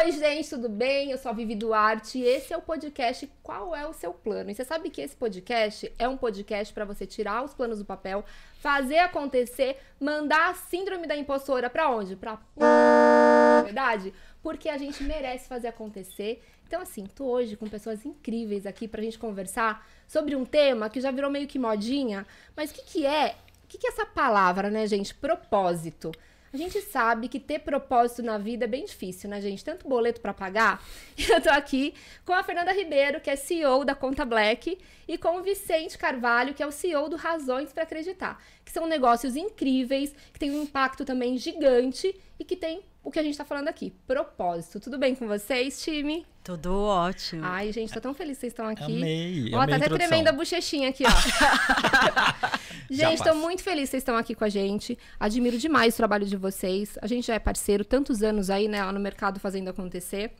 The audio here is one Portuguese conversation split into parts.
Oi, gente, tudo bem? Eu sou a Vivi Duarte e esse é o podcast Qual é o Seu Plano? E você sabe que esse podcast é um podcast para você tirar os planos do papel, fazer acontecer, mandar a síndrome da impostora para onde? Pra verdade? Porque a gente merece fazer acontecer. Então, assim, tô hoje com pessoas incríveis aqui pra gente conversar sobre um tema que já virou meio que modinha. Mas o que é essa palavra, né, gente? Propósito. A gente sabe que ter propósito na vida é bem difícil, né, gente? Tanto boleto pra pagar. Eu tô aqui com a Fernanda Ribeiro, que é CEO da Conta Black, e com o Vicente Carvalho, que é o CEO do Razões para Acreditar, que são negócios incríveis, que têm um impacto também gigante e que tem o que a gente tá falando aqui, propósito. Tudo bem com vocês, time? Tudo ótimo. Ai, gente, tô tão feliz que vocês estão aqui. Amei, ó, amei tá até a tremendo a bochechinha aqui, ó. Gente, tô muito feliz que vocês estão aqui com a gente. Admiro demais o trabalho de vocês. A gente já é parceiro, tantos anos aí, né, lá no mercado fazendo acontecer.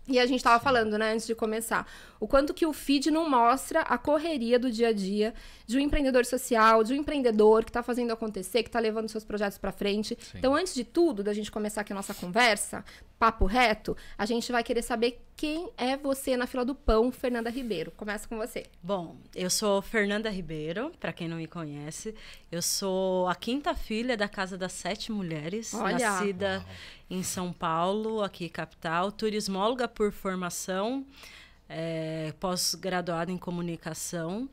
E a gente tava falando, né, antes de começar, o quanto que o feed não mostra a correria do dia a dia de um empreendedor social, de um empreendedor que tá fazendo acontecer, que tá levando seus projetos pra frente. Sim. Então, antes de tudo, da gente começar aqui a nossa conversa, papo reto, a gente vai querer saber quem é você na fila do pão, Fernanda Ribeiro. Começa com você. Bom, eu sou Fernanda Ribeiro, para quem não me conhece. Eu sou a quinta filha da Casa das 7 Mulheres, nascida em São Paulo, aqui capital, turismóloga por formação, pós-graduada em comunicação,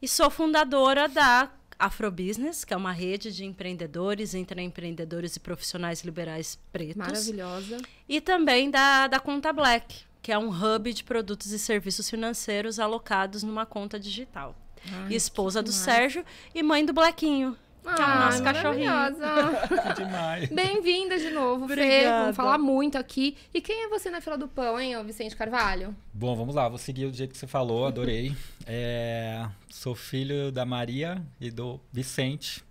e sou fundadora da Afrobusiness, que é uma rede de empreendedores, intraempreendedores e profissionais liberais pretos. Maravilhosa. E também da Conta Black, que é um hub de produtos e serviços financeiros alocados numa conta digital. Ai, esposa do Sérgio e mãe do Blequinho, que é o nosso cachorrinho. Que demais. Bem-vinda de novo, Fê. Vamos falar muito aqui. E quem é você na fila do pão, hein, Vicente Carvalho? Bom, vamos lá. Vou seguir do jeito que você falou. Adorei. Sou filho da Maria e do Vicente.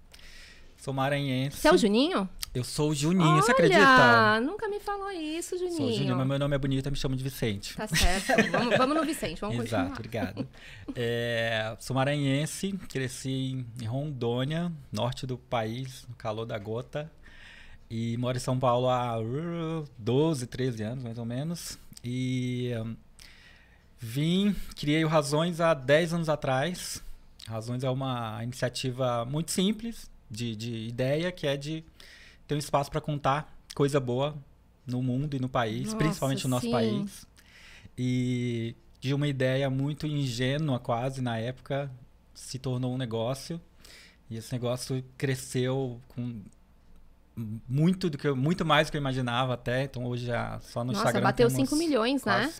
Sou maranhense. Você é o Juninho? Eu sou o Juninho, olha, você acredita? Nunca me falou isso, Juninho. Sou o Juninho, mas meu nome é bonito, me chamo de Vicente. Tá certo. Vamos no Vicente, vamos continuar. Exato, obrigado. Sou maranhense, cresci em Rondônia, norte do país, no calor da gota. E moro em São Paulo há 12, 13 anos, mais ou menos. E criei o Razões há 10 anos atrás. Razões é uma iniciativa muito simples, de ideia, que é de ter um espaço para contar coisa boa no mundo e no país, nossa, principalmente no nosso sim. país. E de uma ideia muito ingênua quase na época, se tornou um negócio. E esse negócio cresceu com muito mais do que eu imaginava até. Então hoje já só no Instagram bateu 5 milhões, né?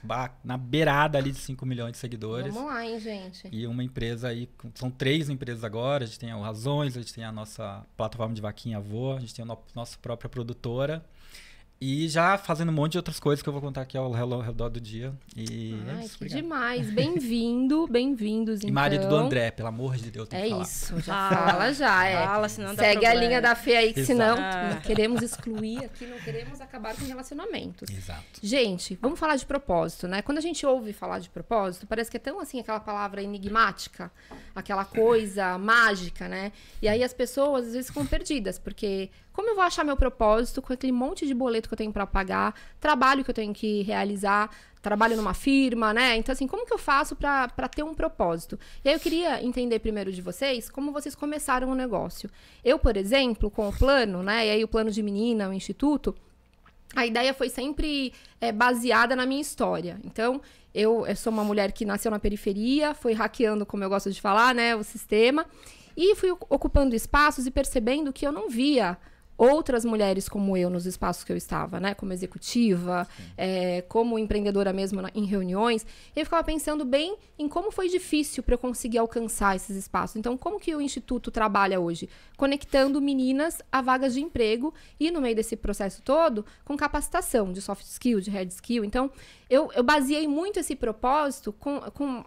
Na beirada ali de 5 milhões de seguidores. Vamos lá, hein, gente. E uma empresa aí, são 3 empresas agora. A gente tem o Razões, a gente tem a nossa plataforma de vaquinha avô, a gente tem a nossa própria produtora. E já fazendo um monte de outras coisas que eu vou contar aqui ao redor do dia. E ai, é isso, que obrigado. Demais. Bem-vindos, então. E marido do André, pelo amor de Deus, tem que falar. Isso, já fala já. Fala, senão dá segue problema. A linha da Fê aí, que Exato. senão não queremos excluir aqui, não queremos acabar com relacionamentos. Exato. Gente, vamos falar de propósito, né? Quando a gente ouve falar de propósito, parece que é tão assim, aquela palavra enigmática, aquela coisa mágica, né? E aí as pessoas às vezes ficam perdidas, porque como eu vou achar meu propósito com aquele monte de boleto que eu tenho para pagar, trabalho que eu tenho que realizar, trabalho numa firma, né? Então, assim, como que eu faço para ter um propósito? E aí eu queria entender primeiro de vocês como vocês começaram o negócio. Eu, por exemplo, com o plano, né? E aí o plano de menina, o instituto, a ideia foi sempre baseada na minha história. Então, eu sou uma mulher que nasceu na periferia, foi hackeando, como eu gosto de falar, né? O sistema. E fui ocupando espaços e percebendo que eu não via outras mulheres como eu nos espaços que eu estava, né? Como executiva, como empreendedora mesmo em reuniões. E eu ficava pensando bem em como foi difícil para eu conseguir alcançar esses espaços. Então, como que o Instituto trabalha hoje? Conectando meninas a vagas de emprego e, no meio desse processo todo, com capacitação de soft skill, de hard skill. Então, eu baseei muito esse propósito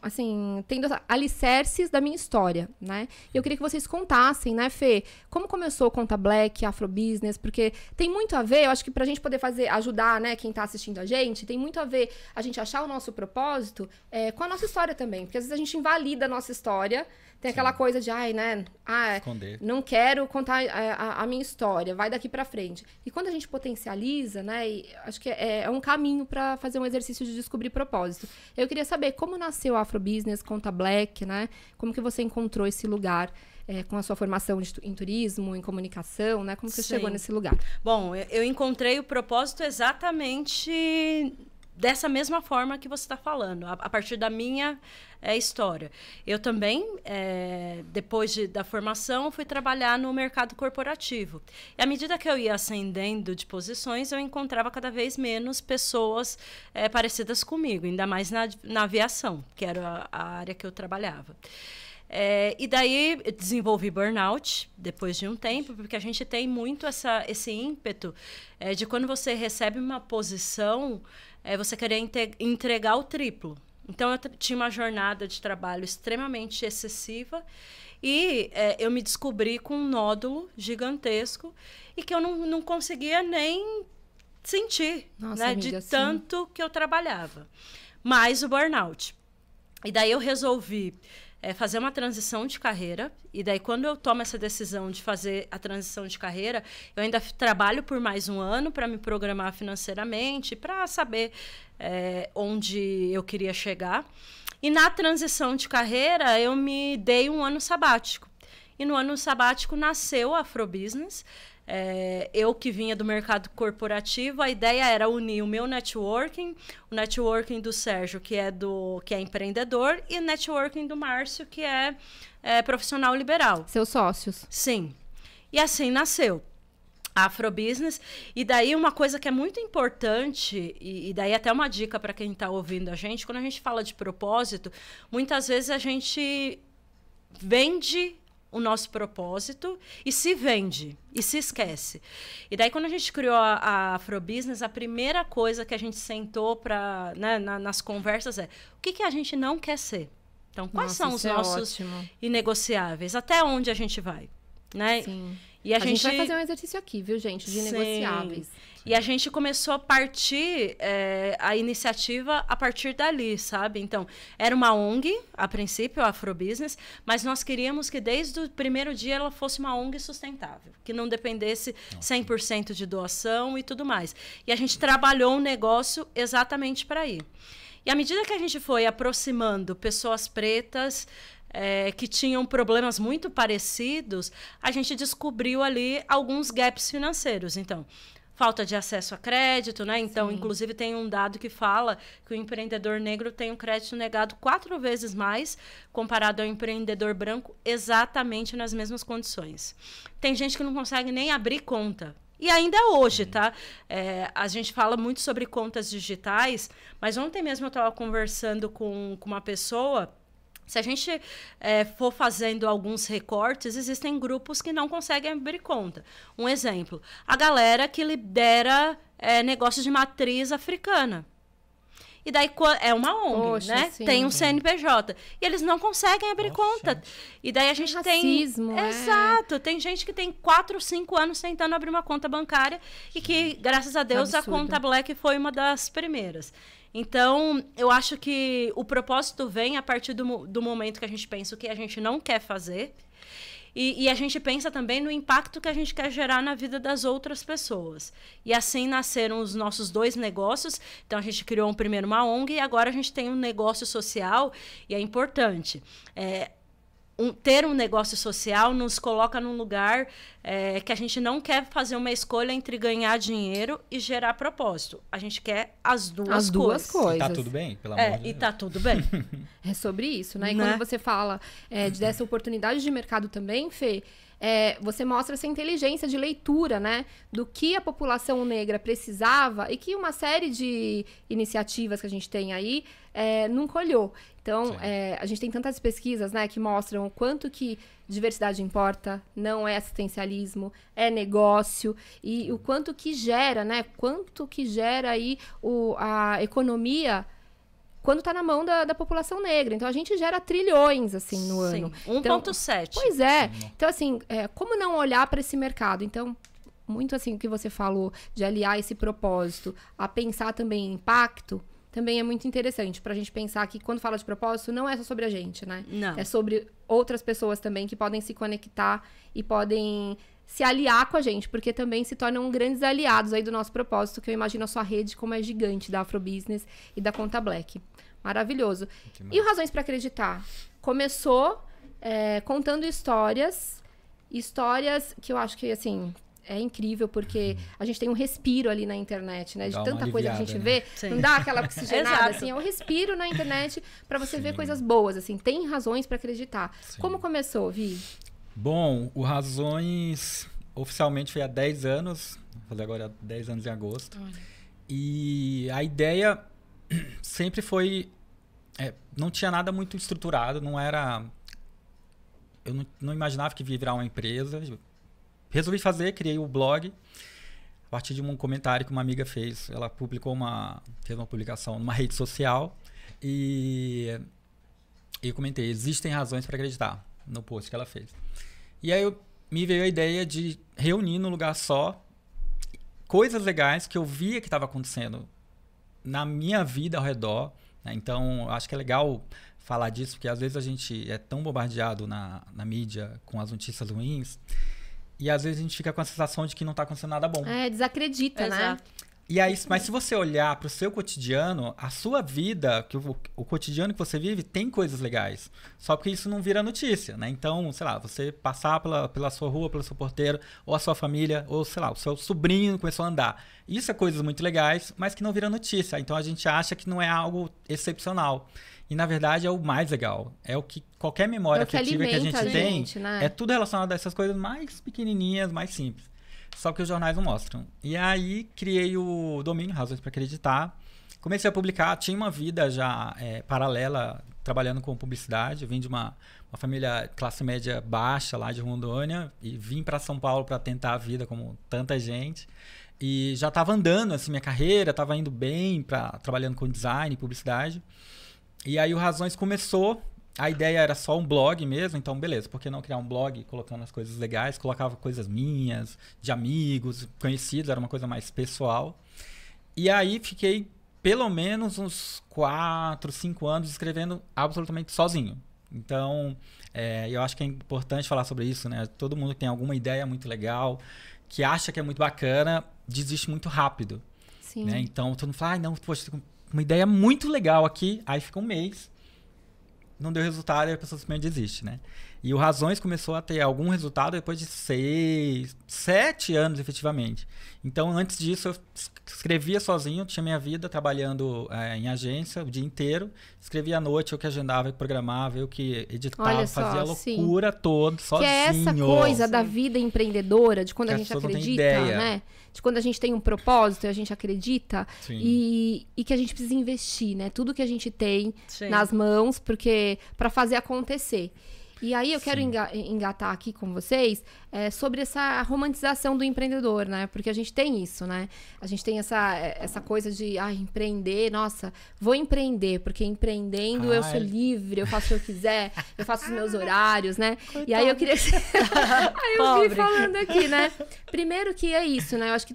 assim, tendo alicerces da minha história, né? E eu queria que vocês contassem, né, Fê? Como começou a Conta Black, a Afrobusiness, Afrobusiness, porque tem muito a ver, eu acho que pra gente poder ajudar, né, quem tá assistindo a gente, tem muito a ver a gente achar o nosso propósito com a nossa história também, porque às vezes a gente invalida a nossa história, tem aquela coisa de, esconder. Não quero contar a minha história, vai daqui pra frente. E quando a gente potencializa, né, acho que é um caminho pra fazer um exercício de descobrir propósito. Eu queria saber como nasceu o Afrobusiness, Conta Black, né, como que você encontrou esse lugar com a sua formação em turismo, em comunicação, né, como que você chegou nesse lugar? Bom, eu encontrei o propósito exatamente dessa mesma forma que você está falando, a partir da minha história. Eu também, depois da formação, fui trabalhar no mercado corporativo. E à medida que eu ia ascendendo de posições, eu encontrava cada vez menos pessoas parecidas comigo, ainda mais na aviação, que era a área que eu trabalhava. E daí eu desenvolvi burnout depois de um tempo, porque a gente tem muito esse ímpeto de quando você recebe uma posição, você querer entregar o triplo. Então, eu tinha uma jornada de trabalho extremamente excessiva e eu me descobri com um nódulo gigantesco e que eu não conseguia nem sentir. Nossa, né, amiga, de tanto que eu trabalhava. Mais o burnout. E daí eu resolvi fazer uma transição de carreira. E daí, quando eu tomo essa decisão de fazer a transição de carreira, eu ainda trabalho por mais um ano para me programar financeiramente, para saber onde eu queria chegar. E na transição de carreira, eu me dei um ano sabático. E no ano sabático nasceu a Afrobusiness. Eu que vinha do mercado corporativo, a ideia era unir o meu networking, o networking do Sérgio, que é empreendedor, e o networking do Márcio, que é profissional liberal. Seus sócios. Sim. E assim nasceu a Afrobusiness. E daí uma coisa que é muito importante, e daí até uma dica para quem está ouvindo a gente, quando a gente fala de propósito, muitas vezes a gente vende o nosso propósito e se vende e se esquece. E daí, quando a gente criou a Afrobusiness, a primeira coisa que a gente sentou nas conversas o que a gente não quer ser? Então, quais são os nossos inegociáveis? Até onde a gente vai? Né? Sim. E a gente vai fazer um exercício aqui, viu, gente? De negociáveis. E a gente começou a partir a iniciativa a partir dali, sabe? Então, era uma ONG, a princípio, a Afrobusiness, mas nós queríamos que desde o primeiro dia ela fosse uma ONG sustentável, que não dependesse 100% de doação e tudo mais. E a gente trabalhou um negócio exatamente para ir. E à medida que a gente foi aproximando pessoas pretas, que tinham problemas muito parecidos, a gente descobriu ali alguns gaps financeiros. Então, falta de acesso a crédito, né? Então, inclusive, tem um dado que fala que o empreendedor negro tem um crédito negado 4 vezes mais comparado ao empreendedor branco, exatamente nas mesmas condições. Tem gente que não consegue nem abrir conta. E ainda hoje, tá? A gente fala muito sobre contas digitais, mas ontem mesmo eu estava conversando com uma pessoa. Se a gente for fazendo alguns recortes, existem grupos que não conseguem abrir conta. Um exemplo, a galera que lidera negócios de matriz africana. E daí é uma ONG, né? Sim. Tem um CNPJ. E eles não conseguem abrir conta. E daí a gente racismo, Exato. Tem gente que tem 4, 5 anos tentando abrir uma conta bancária e que, graças a Deus, a Conta Black foi uma das primeiras. Então, eu acho que o propósito vem a partir do momento que a gente pensa o que a gente não quer fazer. E a gente pensa também no impacto que a gente quer gerar na vida das outras pessoas. E assim nasceram os nossos 2 negócios. Então, a gente criou primeiro uma ONG e agora a gente tem um negócio social. E é importante. Ter um negócio social nos coloca num lugar que a gente não quer fazer uma escolha entre ganhar dinheiro e gerar propósito. A gente quer as duas coisas. E tá tudo bem, pelo amor de Deus. E tá tudo bem. É sobre isso, né? E quando você fala dessa oportunidade de mercado também, Fê, você mostra essa inteligência de leitura, né? Do que a população negra precisava e que uma série de iniciativas que a gente tem aí nunca olhou. Então, a gente tem tantas pesquisas, né, que mostram o quanto que diversidade importa, não é assistencialismo, é negócio, e o quanto que gera, né? Quanto que gera aí a economia quando está na mão da população negra. Então, a gente gera trilhões, assim, no ano. 1,7. Pois é. Então, assim, como não olhar para esse mercado? Então, muito assim o que você falou, de aliar esse propósito a pensar também em impacto, também é muito interessante pra gente pensar que quando fala de propósito, não é só sobre a gente, né? Não. É sobre outras pessoas também que podem se conectar e podem se aliar com a gente, porque também se tornam grandes aliados aí do nosso propósito, que eu imagino a sua rede como é gigante da Afrobusiness e da Conta Black. Maravilhoso. E o Razões para Acreditar? Começou contando histórias que eu acho que, assim, é incrível, porque a gente tem um respiro ali na internet, né? De tanta coisa que a gente vê, não dá aquela oxigenada, assim, é um respiro na internet para você ver coisas boas, assim. Tem razões para acreditar. Sim. Como começou, Vi? Bom, o Razões oficialmente foi há 10 anos, vou fazer agora 10 anos em agosto. E a ideia sempre foi... não tinha nada muito estruturado, não era... Eu não imaginava que ia virar uma empresa. Resolvi fazer, criei o blog. A partir de um comentário que uma amiga fez. Ela fez uma publicação numa rede social. E eu comentei, existem razões para acreditar, no post que ela fez. E aí me veio a ideia de reunir num lugar só coisas legais que eu via que estava acontecendo na minha vida ao redor. Né? Então, acho que é legal falar disso, porque às vezes a gente é tão bombardeado na mídia com as notícias ruins, e às vezes a gente fica com a sensação de que não está acontecendo nada bom. Desacredita, né? E aí, mas se você olhar para o seu cotidiano, a sua vida, que o cotidiano que você vive, tem coisas legais. Só porque isso não vira notícia, né? Então, sei lá, você passar pela sua rua, pelo seu porteiro, ou a sua família, ou sei lá, o seu sobrinho começou a andar. Isso é coisas muito legais, mas que não vira notícia. Então a gente acha que não é algo excepcional. E, na verdade, é o mais legal. É o que qualquer memória afetiva que a gente tem, né? É tudo relacionado a essas coisas mais pequenininhas, mais simples. Só que os jornais não mostram. E aí, criei o domínio, Razões para Acreditar. Comecei a publicar, tinha uma vida já paralela, trabalhando com publicidade. Eu vim de uma família classe média baixa, lá de Rondônia, e vim para São Paulo para tentar a vida como tanta gente. E já estava andando, assim, minha carreira, estava indo bem, trabalhando com design e publicidade. E aí o Razões começou, a ideia era só um blog mesmo, então beleza, por que não criar um blog colocando as coisas legais? Colocava coisas minhas, de amigos, conhecidos, era uma coisa mais pessoal. E aí fiquei pelo menos uns 4, 5 anos escrevendo absolutamente sozinho. Então, eu acho que é importante falar sobre isso, né? Todo mundo que tem alguma ideia muito legal, que acha que é muito bacana, desiste muito rápido. Sim. Né? Então, todo mundo fala, não, poxa, uma ideia muito legal aqui, aí fica um mês, não deu resultado e a pessoa simplesmente desiste, né? E o Razões começou a ter algum resultado depois de 6, 7 anos, efetivamente. Então, antes disso, eu escrevia sozinho, tinha minha vida trabalhando em agência o dia inteiro. Escrevia à noite, eu que agendava, eu que programava, eu que editava, fazia a loucura toda, sozinho. Que é essa coisa da vida empreendedora, de quando a gente acredita, né? De quando a gente tem um propósito e a gente acredita e que a gente precisa investir, né? Tudo que a gente tem nas mãos, porque para fazer acontecer. E aí eu quero engatar aqui com vocês sobre essa romantização do empreendedor, né? Porque a gente tem isso, né? A gente tem essa coisa de empreender, nossa, vou empreender, porque empreendendo eu sou livre, eu faço o que eu quiser, eu faço os meus horários, né? Coitado. E aí eu queria... aí eu vi falando aqui, né? Primeiro que é isso, né? Eu acho que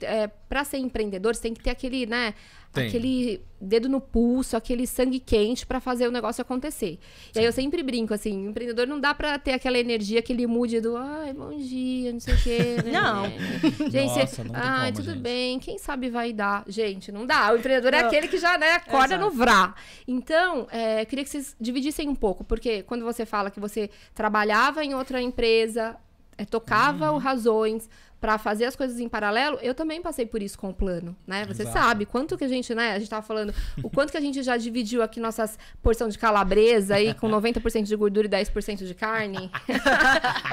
para ser empreendedor você tem que ter aquele, né? Aquele dedo no pulso, aquele sangue quente pra fazer o negócio acontecer. E aí eu sempre brinco, assim, empreendedor não dá pra ter aquela energia, aquele mood do bom dia, não sei o quê. Né? Não. Gente, nossa, não tem como, tudo bem, quem sabe vai dar. Gente, não dá. O empreendedor é aquele que já, né, acorda no vrá. Então, eu queria que vocês dividissem um pouco, porque quando você fala que você trabalhava em outra empresa, tocava o Razões para fazer as coisas em paralelo, eu também passei por isso com o plano, né? Você sabe quanto que a gente, né? A gente tava falando o quanto que a gente já dividiu aqui nossas porção de calabresa aí com 90% de gordura e 10% de carne.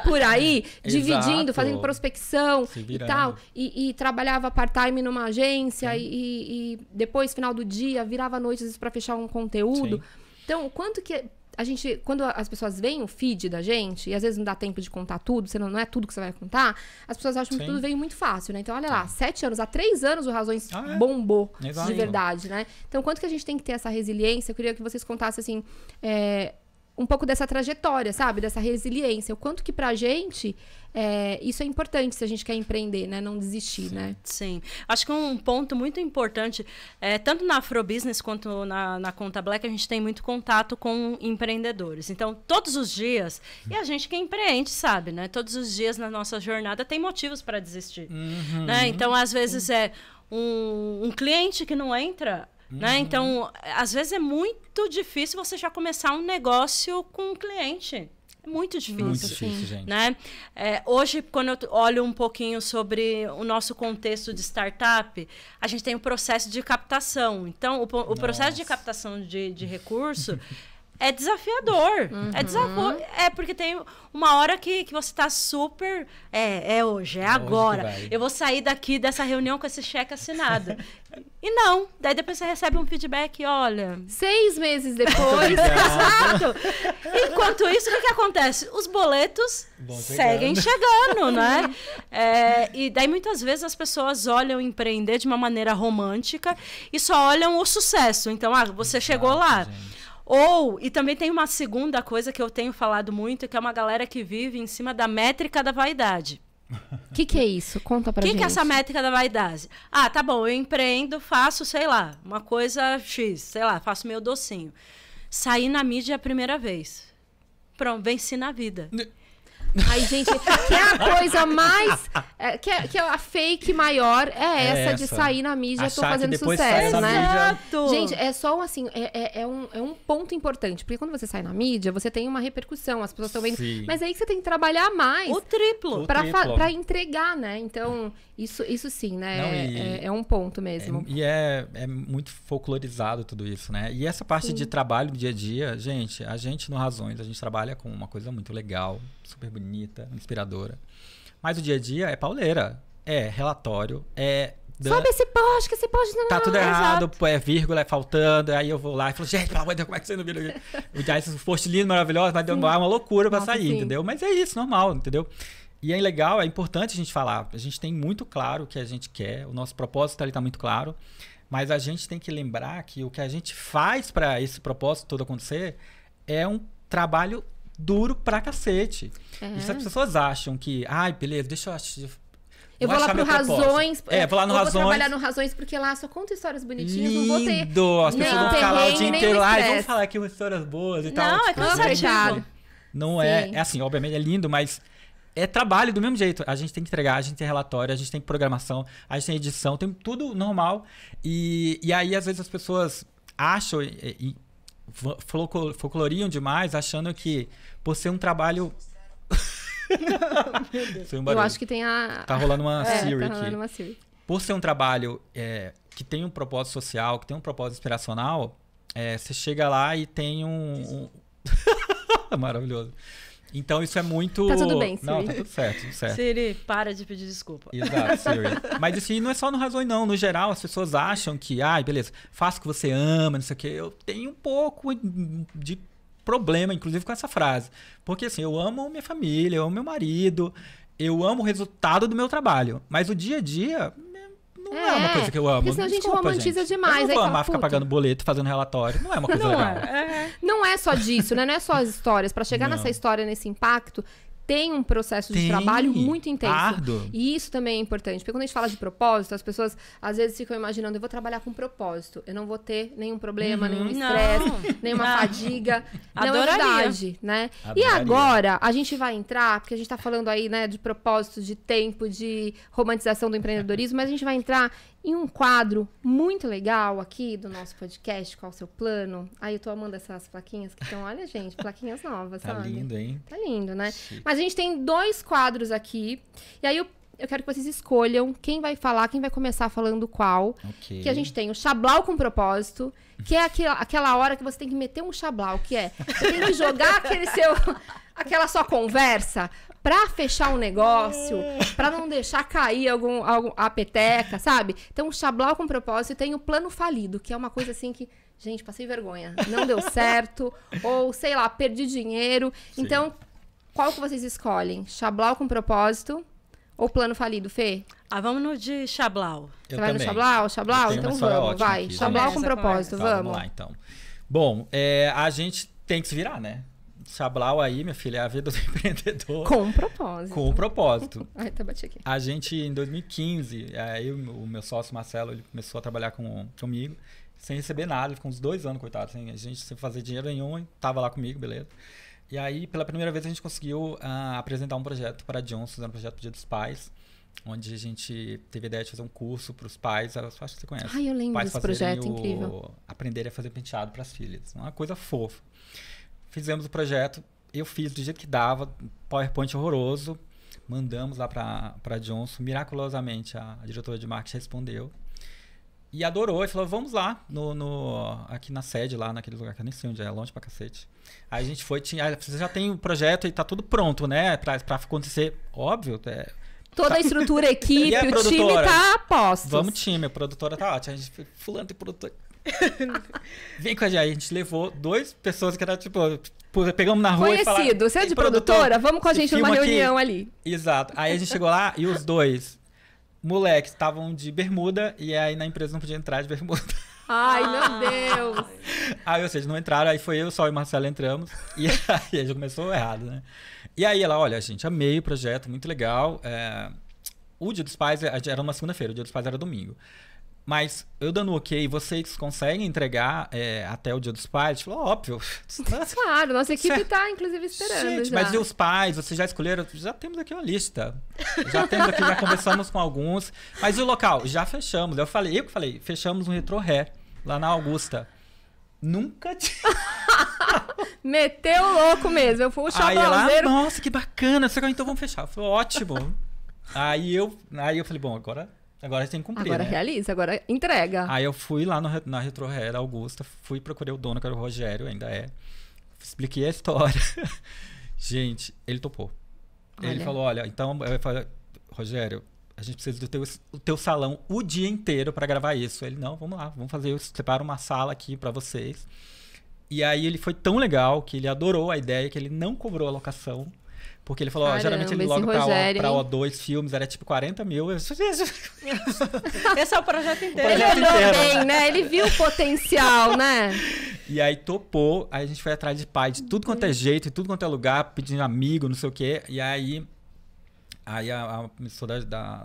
Por aí, dividindo, fazendo prospecção e tal. E trabalhava part-time numa agência e depois, final do dia, virava noites para fechar um conteúdo. Sim. Então, quanto que... A gente, quando as pessoas veem o feed da gente, e às vezes não dá tempo de contar tudo, não é tudo que você vai contar, as pessoas acham que tudo veio muito fácil, né? Então, olha lá, 7 anos, há 3 anos o Razões bombou de verdade, né? Então, quanto que a gente tem que ter essa resiliência? Eu queria que vocês contassem, assim, um pouco dessa trajetória, sabe? Dessa resiliência. O quanto que pra gente isso é importante se a gente quer empreender, né? Não desistir, né? Sim. Acho que um ponto muito importante, tanto na Afrobusiness quanto na Conta Black, a gente tem muito contato com empreendedores. Então, todos os dias, e a gente que empreende sabe, né? Todos os dias na nossa jornada tem motivos para desistir. Né? Então, às vezes é um cliente que não entra... Né? Então, às vezes é muito difícil você já começar um negócio com um cliente. É muito difícil. Muito difícil, gente. Né? Hoje, quando eu olho um pouquinho sobre o nosso contexto de startup, a gente tem o processo de captação. Então, o processo de captação de recurso é desafiador. Porque tem uma hora que você está super... hoje, agora. Eu vou sair daqui dessa reunião com esse cheque assinado. E não. Daí depois você recebe um feedback, olha... 6 meses depois. Exato. Enquanto isso, o que acontece? Os boletos seguem chegando, né? E daí muitas vezes as pessoas olham empreender de uma maneira romântica e só olham o sucesso. Então, você chegou lá. Gente. E também tem uma segunda coisa que eu tenho falado muito, que é uma galera que vive em cima da métrica da vaidade. O que é isso? Conta pra gente. O que é essa métrica da vaidade? Tá bom, eu empreendo, faço, sei lá, uma coisa X, sei lá, faço meu docinho. Saí na mídia a primeira vez. Pronto, venci na vida. Ai, gente, que é a coisa mais... que é a fake maior, essa de sair na mídia, achar tô fazendo sucesso, né? Exato. Gente, é só assim, é um ponto importante. Porque quando você sai na mídia, você tem uma repercussão, as pessoas estão vendo. Sim. Mas é aí que você tem que trabalhar mais. O triplo. Pra entregar, né? Então, isso sim, né? Não, é um ponto mesmo. É muito folclorizado tudo isso, né? E essa parte de trabalho do dia a dia, a gente no Razões, a gente trabalha com uma coisa muito legal, super bonita, inspiradora. Mas o dia a dia é pauleira, é relatório, sobe esse post, que esse post não... Tá tudo errado, vírgula faltando, aí eu vou lá e falo, gente, pelo amor de Deus, como é que você não viu? Esse post lindo, maravilhoso, mas deu uma loucura pra sair, entendeu? Mas é isso, normal, entendeu? E é legal, é importante a gente falar, a gente tem muito claro o que a gente quer, o nosso propósito ali tá muito claro, mas a gente tem que lembrar que o que a gente faz para esse propósito todo acontecer é um trabalho duro pra cacete. E se as pessoas acham que, beleza, deixa eu achar... Eu vou lá pro Razões. Vou lá no Razões. Vou trabalhar no Razões porque lá só conta histórias bonitinhas. Lindo. Não vou ter. As pessoas vão ficar lá o dia inteiro lá e vamos falar aqui umas histórias boas e tal. Não, é cansativo. Não é assim, obviamente é lindo, mas é trabalho do mesmo jeito. A gente tem que entregar, a gente tem relatório, a gente tem programação, a gente tem edição, tem tudo normal. E aí, às vezes, as pessoas acham e folcloriam demais, achando que por ser um trabalho... Eu acho que tem Tá rolando uma Siri aqui. Rolando uma Siri. Por ser um trabalho que tem um propósito social, que tem um propósito inspiracional, você chega lá e tem maravilhoso. Então isso é muito... Tá tudo bem, Siri. Não, tá tudo certo, tudo certo. Siri, para de pedir desculpa. Exato, Siri. Mas isso não é só no Razões, não. No geral, as pessoas acham que, beleza, faça o que você ama, não sei o quê. Eu tenho um pouco de problema, inclusive, com essa frase. Porque, assim, eu amo minha família, eu amo meu marido, eu amo o resultado do meu trabalho. Mas o dia a dia não é uma coisa que eu amo. Porque senão a gente romantiza demais. Eu não vou amar ficar pagando boleto, fazendo relatório. Não é uma coisa legal. Não é só disso, né? Não é só as histórias. Para chegar nessa história, nesse impacto, tem um processo de trabalho muito intenso. Árduo. E isso também é importante. Porque quando a gente fala de propósito, as pessoas às vezes ficam imaginando, eu vou trabalhar com propósito. Eu não vou ter nenhum problema, nenhum estresse, nenhuma fadiga. Não é verdade, né? E agora, a gente vai entrar, porque a gente tá falando aí, né, de propósito, de tempo, de romantização do empreendedorismo, mas a gente vai entrar em um quadro muito legal aqui do nosso podcast, Qual o Seu Plano? Aí eu tô amando essas plaquinhas que estão, olha, gente, plaquinhas novas, sabe? Tá lindo, hein? Tá lindo, né? Mas a gente tem 2 quadros aqui, e aí eu quero que vocês escolham quem vai falar, quem vai começar falando qual. Okay. Que a gente tem o Xablau com propósito, que é aquela hora que você tem que meter um xablau, que é, você tem que jogar aquela sua conversa pra fechar um negócio, pra não deixar cair a peteca, sabe? Então, o Xablau com propósito, e tem o plano falido, que é uma coisa assim que, gente, passei vergonha, não deu certo, ou, sei lá, perdi dinheiro. Sim. Então, qual que vocês escolhem? Xablau com propósito ou plano falido, Fê? Vamos no de Xablau. Você vai no Xablau? Xablau? Então vamos, vai. Xablau com propósito, vamos. Vamos lá, então. Bom, a gente tem que se virar, né? Chablau aí, minha filha, é a vida do empreendedor. Com um propósito. Com um propósito. Ai, tá, bati aqui. A gente, em 2015, aí o meu sócio Marcelo, ele começou a trabalhar comigo, sem receber nada, ele ficou uns 2 anos, coitado, sem fazer dinheiro nenhum, tava lá comigo, beleza. E aí, pela primeira vez, a gente conseguiu apresentar um projeto para a Johnson, um projeto do Dia dos Pais, onde a gente teve a ideia de fazer um curso para os pais, eu acho que você conhece. Ai, eu lembro desse projeto, incrível. Aprenderem a fazer penteado para as filhas, uma coisa fofa. Fizemos o projeto, eu fiz do jeito que dava, PowerPoint horroroso, mandamos lá para a Johnson, miraculosamente a diretora de marketing respondeu. E adorou, e falou, vamos lá, aqui na sede, lá naquele lugar, que eu nem sei onde é longe pra cacete. Aí a gente foi, você já tem o projeto e tá tudo pronto, né, pra acontecer, óbvio. Toda a estrutura, a equipe, o time tá a posto. Vamos time, a produtora tá ótima, a gente, fulano tem produtor. Vem com a gente, aí a gente levou 2 pessoas que era tipo, pegamos na rua e falaram... Conhecido, você é de produtora? Vamos com a gente numa reunião ali. Exato, aí a gente chegou lá e os 2... moleques estavam de bermuda e aí na empresa não podia entrar de bermuda. Ai, meu Deus! Aí, ou seja, não entraram, aí foi eu, só e o Marcelo entramos e aí já começou errado, né? E aí ela, olha, gente, amei o projeto, muito legal. O Dia dos Pais era uma segunda-feira, o Dia dos Pais era domingo. Mas eu dando ok, vocês conseguem entregar até o Dia dos Pais? A gente falou, óbvio. Claro, nossa equipe tá, inclusive, esperando. Gente, já. mas e os pais? Vocês já escolheram? Já temos aqui uma lista. Já conversamos com alguns. Mas e o local? Já fechamos. Eu que falei, fechamos um Retro Hair lá na Augusta. Nunca tinha. Meteu o louco mesmo. Eu fui o chablauzeiro. Nossa, que bacana. Então vamos fechar. Foi ótimo. Aí eu falei, bom, agora a gente tem que cumprir, agora né? Realiza, agora entrega. Aí eu fui lá na Retro Hair da Augusta, procurei o dono, que era o Rogério, ainda expliquei a história. Gente, ele topou. Olha. Ele falou, olha, então, eu falei, Rogério, a gente precisa do teu salão o dia inteiro para gravar isso. Ele, não, vamos lá, vamos fazer, eu separo uma sala aqui para vocês. E aí ele foi tão legal que ele adorou a ideia, que ele não cobrou a locação. Porque ele falou, geralmente ele logo pra O2 filmes, era tipo 40 mil. Esse é o projeto inteiro. Ele olhou bem, né? Ele viu o potencial, né? E aí topou, aí a gente foi atrás de pai de tudo quanto é jeito, de tudo quanto é lugar, pedindo amigo, não sei o quê. E aí a pessoa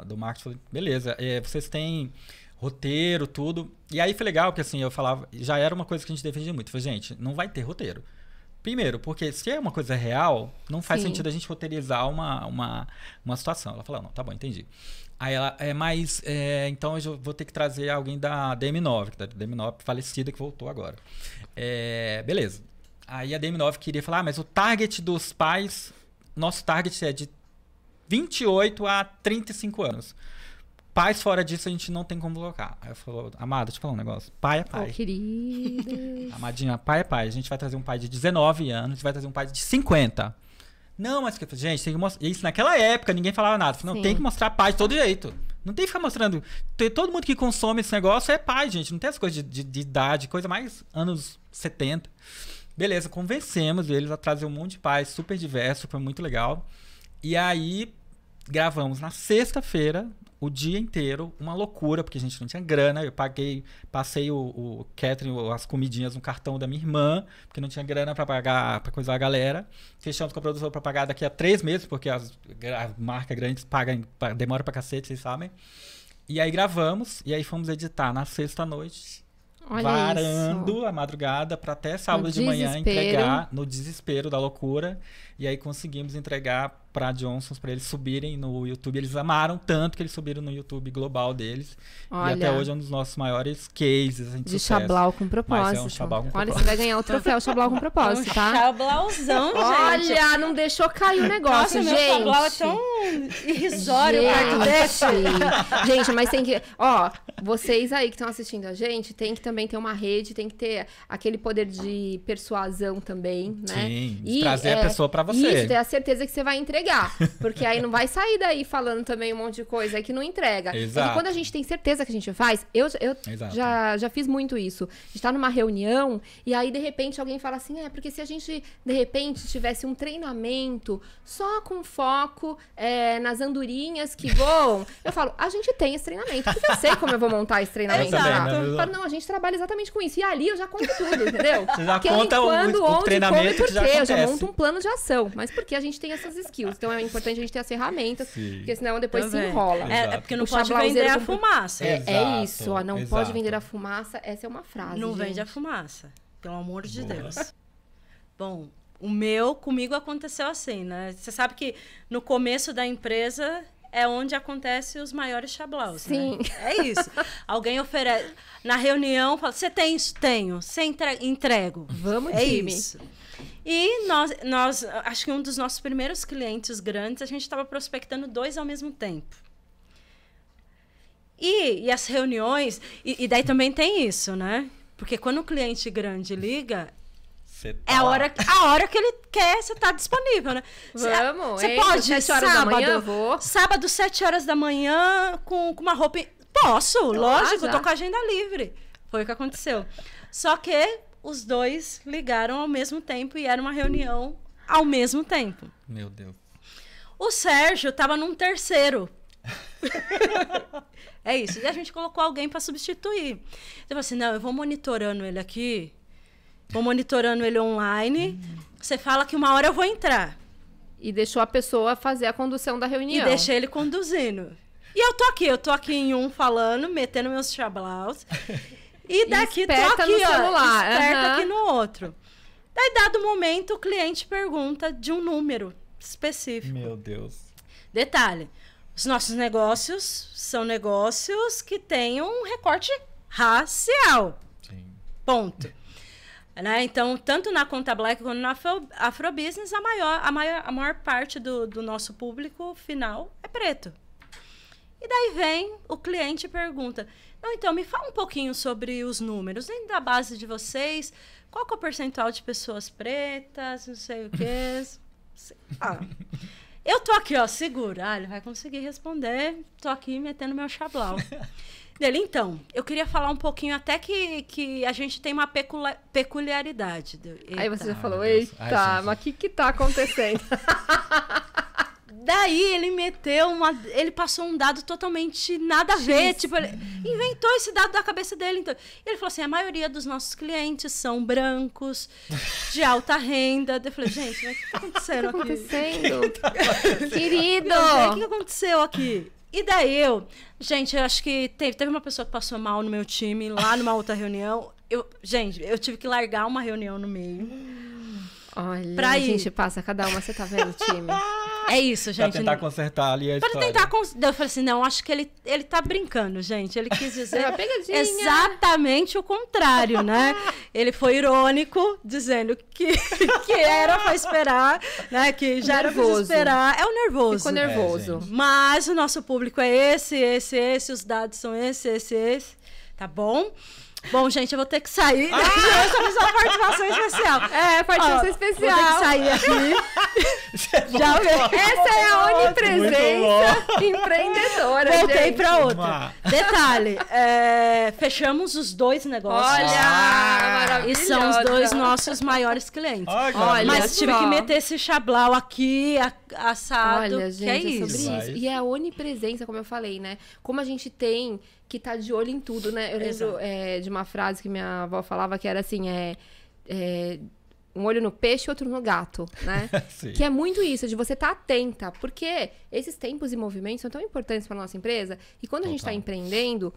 do marketing falou, beleza, vocês têm roteiro, tudo. E aí foi legal, porque assim, eu falava, já era uma coisa que a gente defendia muito. Eu falei, gente, não vai ter roteiro. Primeiro, porque se é uma coisa real, não faz sentido a gente roteirizar uma situação. Ela falou, não, tá bom, entendi. Aí ela, então eu vou ter que trazer alguém da DM9, que da DM9 falecida, que voltou agora. Beleza. Aí a DM9 queria falar, mas o target dos pais, nosso target é de 28 a 35 anos. Pais fora disso a gente não tem como colocar. Aí eu falei, amada, deixa eu falar um negócio. Pai é pai. Oh, querida. Amadinha, pai é pai. A gente vai trazer um pai de 19 anos, a gente vai trazer um pai de 50. Não, mas gente, tem que mostrar. Isso naquela época ninguém falava nada. Falei, não, tem que mostrar pai de todo jeito. Não tem que ficar mostrando. Todo mundo que consome esse negócio é pai, gente. Não tem essa coisa de idade, coisa mais anos 70. Beleza, convencemos eles a trazer um monte de pais super diverso, foi muito legal. E aí gravamos na sexta-feira. O dia inteiro, uma loucura, porque a gente não tinha grana. Eu passei o catering, as comidinhas no cartão da minha irmã, porque não tinha grana para pagar, para coisar a galera. Fechamos com a produtora para pagar daqui a 3 meses, porque a marca grande demora pra cacete, vocês sabem. E aí gravamos, e aí fomos editar na sexta-noite, varando a madrugada para até sábado de manhã entregar, no desespero da loucura. E aí conseguimos entregar para Johnson's, para eles subirem no YouTube. Eles amaram tanto que eles subiram no YouTube global deles. Olha, e até hoje é um dos nossos maiores cases de Chablau com propósito. Mas é um Chablau com propósito. Olha, você vai ganhar o troféu Chablau com propósito, tá? Chablauzão, gente. Olha, não deixou cair o negócio, gente. Meu Chablau é tão irrisório. Gente, mas tem que... Ó, vocês aí que estão assistindo a gente, tem que também ter uma rede, tem que ter aquele poder de persuasão também, né? Sim, de trazer a pessoa para você. Isso, ter a certeza que você vai entregar. entregar. Porque aí não vai sair daí falando também um monte de coisa aí que não entrega. Exato. E quando a gente tem certeza que a gente faz, eu já fiz muito isso. A gente tá numa reunião e aí, de repente, alguém fala assim, porque se a gente, de repente, tivesse um treinamento só com foco nas andorinhas que voam, eu falo, a gente tem esse treinamento, porque eu sei como eu vou montar esse treinamento. Eu falo, não, a gente trabalha exatamente com isso. E ali eu já conto tudo, entendeu? Você já quem, conta quando, o onde, treinamento como e que já por quê. Eu acontece. já monto um plano de ação. Mas porque a gente tem essas skills. Então é importante a gente ter as ferramentas, porque senão depois se enrola. É porque não pode vender a fumaça. É isso, ó, não pode vender a fumaça. Essa é uma frase, Não gente. vende a fumaça, pelo amor de Deus. Bom, comigo aconteceu assim, né? Você sabe que no começo da empresa é onde acontecem os maiores chablaus, Sim. Né? É isso. Alguém oferece... Na reunião, fala, você tem isso? Tenho. Você entrego. Vamos, time. Isso. E nós, acho que um dos nossos primeiros clientes grandes, a gente estava prospectando 2 ao mesmo tempo. E as reuniões... E daí também tem isso, né? Porque quando o cliente grande liga... Tá a hora que ele quer, você tá disponível, né? Vamos, você pode, 7 horas sábado, da manhã eu vou. Sábado, 7 horas da manhã, com uma roupa... Posso, lógico, tô com a agenda livre. Foi o que aconteceu. Só que os 2 ligaram ao mesmo tempo e era uma reunião ao mesmo tempo. Meu Deus. O Sérgio tava num terceiro. É isso. E a gente colocou alguém para substituir. Eu falei assim, não, eu vou monitorando ele aqui. Vou monitorando ele online. Você fala que uma hora eu vou entrar. E deixou a pessoa fazer a condução da reunião. E deixei ele conduzindo. E eu tô aqui em um falando, metendo meus chablaus. E daqui tô aqui, no celular. Esperta aqui no outro. Daí, dado momento, o cliente pergunta de um número específico. Meu Deus. Detalhe, os nossos negócios são negócios que têm um recorte racial. Sim. Ponto. Né? Então, tanto na Conta Black quanto na Afrobusiness, a maior parte do nosso público final é preto. E daí vem o cliente e pergunta, não, então, me fala um pouquinho sobre os números, dentro da base de vocês, qual que é o percentual de pessoas pretas, não sei o quê. Eu tô aqui, ó, segura. Ele vai conseguir responder, tô aqui metendo meu chablau. Dele, então, eu queria falar um pouquinho até que a gente tem uma peculiaridade. Aí você já falou, eita, mas o que tá acontecendo? Daí ele ele passou um dado totalmente nada a ver, tipo, ele inventou esse dado da cabeça dele. Então, ele falou assim, a maioria dos nossos clientes são brancos, de alta renda. Eu falei, gente, mas o que tá acontecendo aqui? Querido! O que aconteceu aqui? E daí eu acho que teve uma pessoa que passou mal no meu time, lá numa outra reunião. Eu tive que largar uma reunião no meio. Olha, a gente passa cada uma, você tá vendo o time? É isso, gente. Pra tentar consertar ali a história. Eu falei assim, não, acho que ele tá brincando, gente. Ele quis dizer pegadinha. Exatamente o contrário, né? Ele foi irônico, dizendo que era pra esperar, né? Que já era pra esperar. É o nervoso. Ficou nervoso. Mas o nosso público é esse, os dados são esse. Tá bom? Bom, gente, eu vou ter que sair. Eu vou fazer uma participação especial. Participação especial. Vou ter que sair aqui. Já essa é a onipresença empreendedora, Voltei gente. pra outra. Detalhe, fechamos os 2 negócios. Olha, maravilhosa. E são os 2 nossos maiores clientes. Olha, mas tive que meter esse chablau aqui, assado. Olha, gente, que é sobre isso. isso. E é a onipresença, como eu falei, né? Como a gente tem que tá de olho em tudo, né? Eu lembro de uma frase que minha avó falava que era assim, um olho no peixe e outro no gato, né? Que é muito isso, de você estar atenta, porque esses tempos e movimentos são tão importantes para nossa empresa, e quando a gente está empreendendo,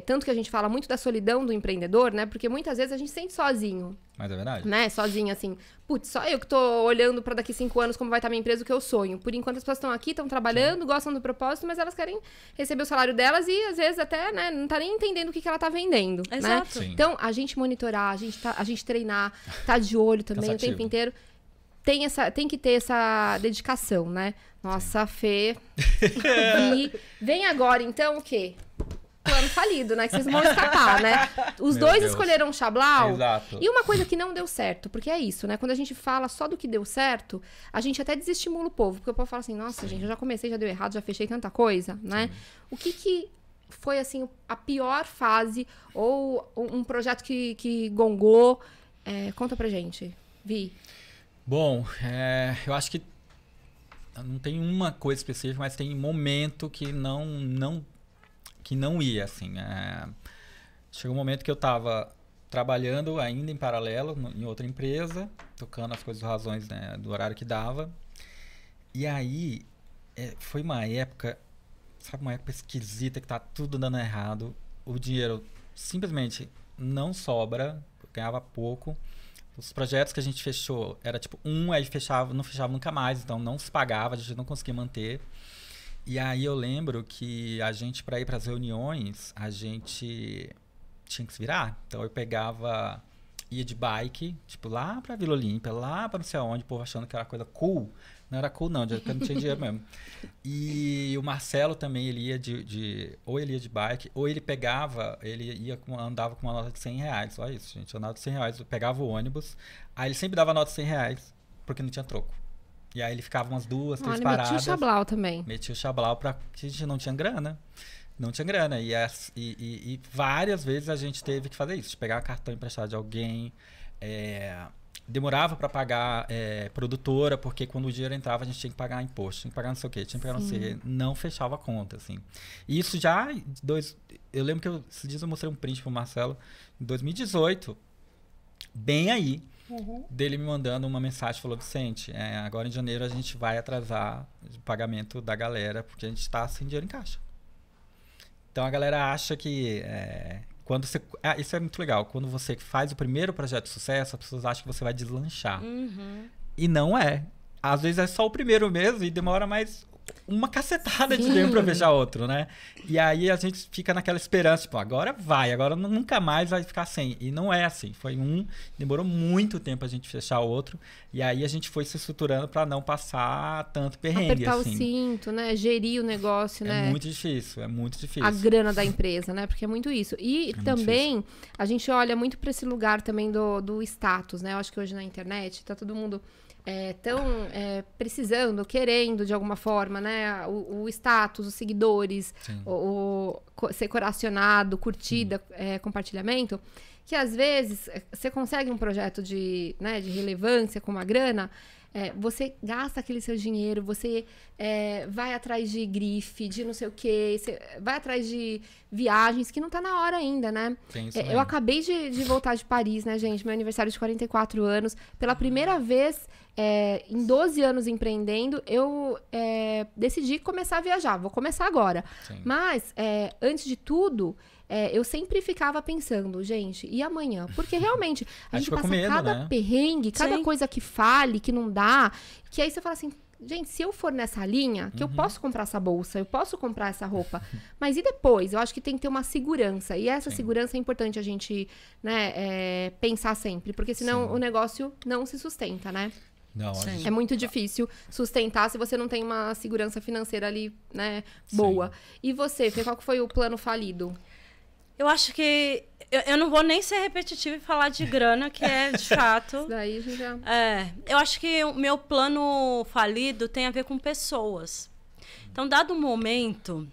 tanto que a gente fala muito da solidão do empreendedor, né? Porque muitas vezes a gente se sente sozinho. Mas é verdade. Né? Sozinho, assim. Putz, só eu que tô olhando para daqui 5 anos como vai estar minha empresa, o que eu sonho. Por enquanto as pessoas estão aqui, estão trabalhando, gostam do propósito, mas elas querem receber o salário delas e às vezes até, né, não tá nem entendendo o que ela tá vendendo. Exato. Né? Então, a gente monitorar, a gente treinar, tá de olho também o tempo inteiro. Tem que ter essa dedicação, né? Nossa, Fê. E vem agora, então, o quê? plano falido, né? Que vocês vão escapar, né? Os dois escolheram o Chablau. Exato. E uma coisa que não deu certo, porque é isso, né? Quando a gente fala só do que deu certo, a gente até desestimula o povo. Porque o povo fala assim, nossa, gente, eu já comecei, já deu errado, já fechei tanta coisa, né? O que foi, assim, a pior fase ou um projeto que gongou? Conta pra gente, Vi. Bom, eu acho que não tem uma coisa específica, mas tem momento que não ia, assim. Chegou um momento que eu estava trabalhando ainda em paralelo em outra empresa, tocando as coisas razões, né, do horário que dava. E aí, foi uma época, sabe, uma época esquisita que tá tudo dando errado. O dinheiro simplesmente não sobra, eu ganhava pouco. Os projetos que a gente fechou, era tipo aí não fechava nunca mais, então não se pagava, a gente não conseguia manter. E aí eu lembro que a gente, para ir para as reuniões, a gente tinha que se virar. Então eu ia de bike, tipo lá pra Vila Olímpia, lá pra não sei aonde, o povo achando que era coisa cool. Não era cool não, porque não tinha dinheiro mesmo. E o Marcelo também, ele ia ou ele ia de bike, ou ele andava com uma nota de R$100, só isso, gente. Andava de R$100, eu pegava o ônibus, aí ele sempre dava nota de R$100, porque não tinha troco. E aí ele ficava umas 2, 3 paradas. Metia o Chablau também. Metia o Chablau porque a gente não tinha grana. Não tinha grana. E várias vezes a gente teve que fazer isso. De pegar cartão emprestado de alguém. Demorava para pagar produtora, porque quando o dinheiro entrava a gente tinha que pagar imposto, tinha que pagar não sei o quê, tinha que pagar não sei o quê. Não fechava a conta, assim. E isso já... Eu lembro que esses dias eu mostrei um print pro Marcelo, em 2018, bem aí, dele me mandando uma mensagem, falou, Vicente, agora em janeiro a gente vai atrasar o pagamento da galera, porque a gente tá sem dinheiro em caixa. Então a galera acha que... quando você... isso é muito legal. Quando você faz o primeiro projeto de sucesso, as pessoas acham que você vai deslanchar. E não é. Às vezes é só o primeiro mesmo e demora mais uma cacetada de tempo pra fechar outro, né? E aí a gente fica naquela esperança, tipo, agora nunca mais vai ficar sem. E não é assim. Demorou muito tempo a gente fechar o outro. E aí a gente foi se estruturando pra não passar tanto perrengue, apertar assim. o cinto, né? Gerir o negócio, né? É muito difícil. A grana da empresa, né? Porque é muito isso. E também, a gente olha muito pra esse lugar também do status, né? Eu acho que hoje na internet tá todo mundo... tão precisando, querendo de alguma forma, né? O status, os seguidores, ser coracionado, curtida, compartilhamento, que às vezes você consegue um projeto de relevância com uma grana, você gasta aquele seu dinheiro, você vai atrás de grife, de não sei o quê, você vai atrás de viagens que não tá na hora ainda, né? Eu acabei de voltar de Paris, né, gente? Meu aniversário de 44 anos. Pela primeira vez, em 12 anos empreendendo, eu decidi começar a viajar. Vou começar agora. Sim. Mas, antes de tudo... eu sempre ficava pensando, gente, e amanhã? Porque realmente a gente passa cada perrengue, cada coisa que fale, que não dá, que aí você fala assim, gente, se eu for nessa linha, que eu posso comprar essa bolsa, eu posso comprar essa roupa, mas e depois? Eu acho que tem que ter uma segurança, e essa segurança é importante a gente, né, pensar sempre, porque senão o negócio não se sustenta, né? Não, é muito difícil sustentar se você não tem uma segurança financeira ali, né, boa. E você, Fê, qual que foi o plano falido? Eu acho que... Eu não vou nem ser repetitiva e falar de grana, que é de fato... Isso daí a gente já... eu acho que o meu plano falido tem a ver com pessoas. Então, dado o momento...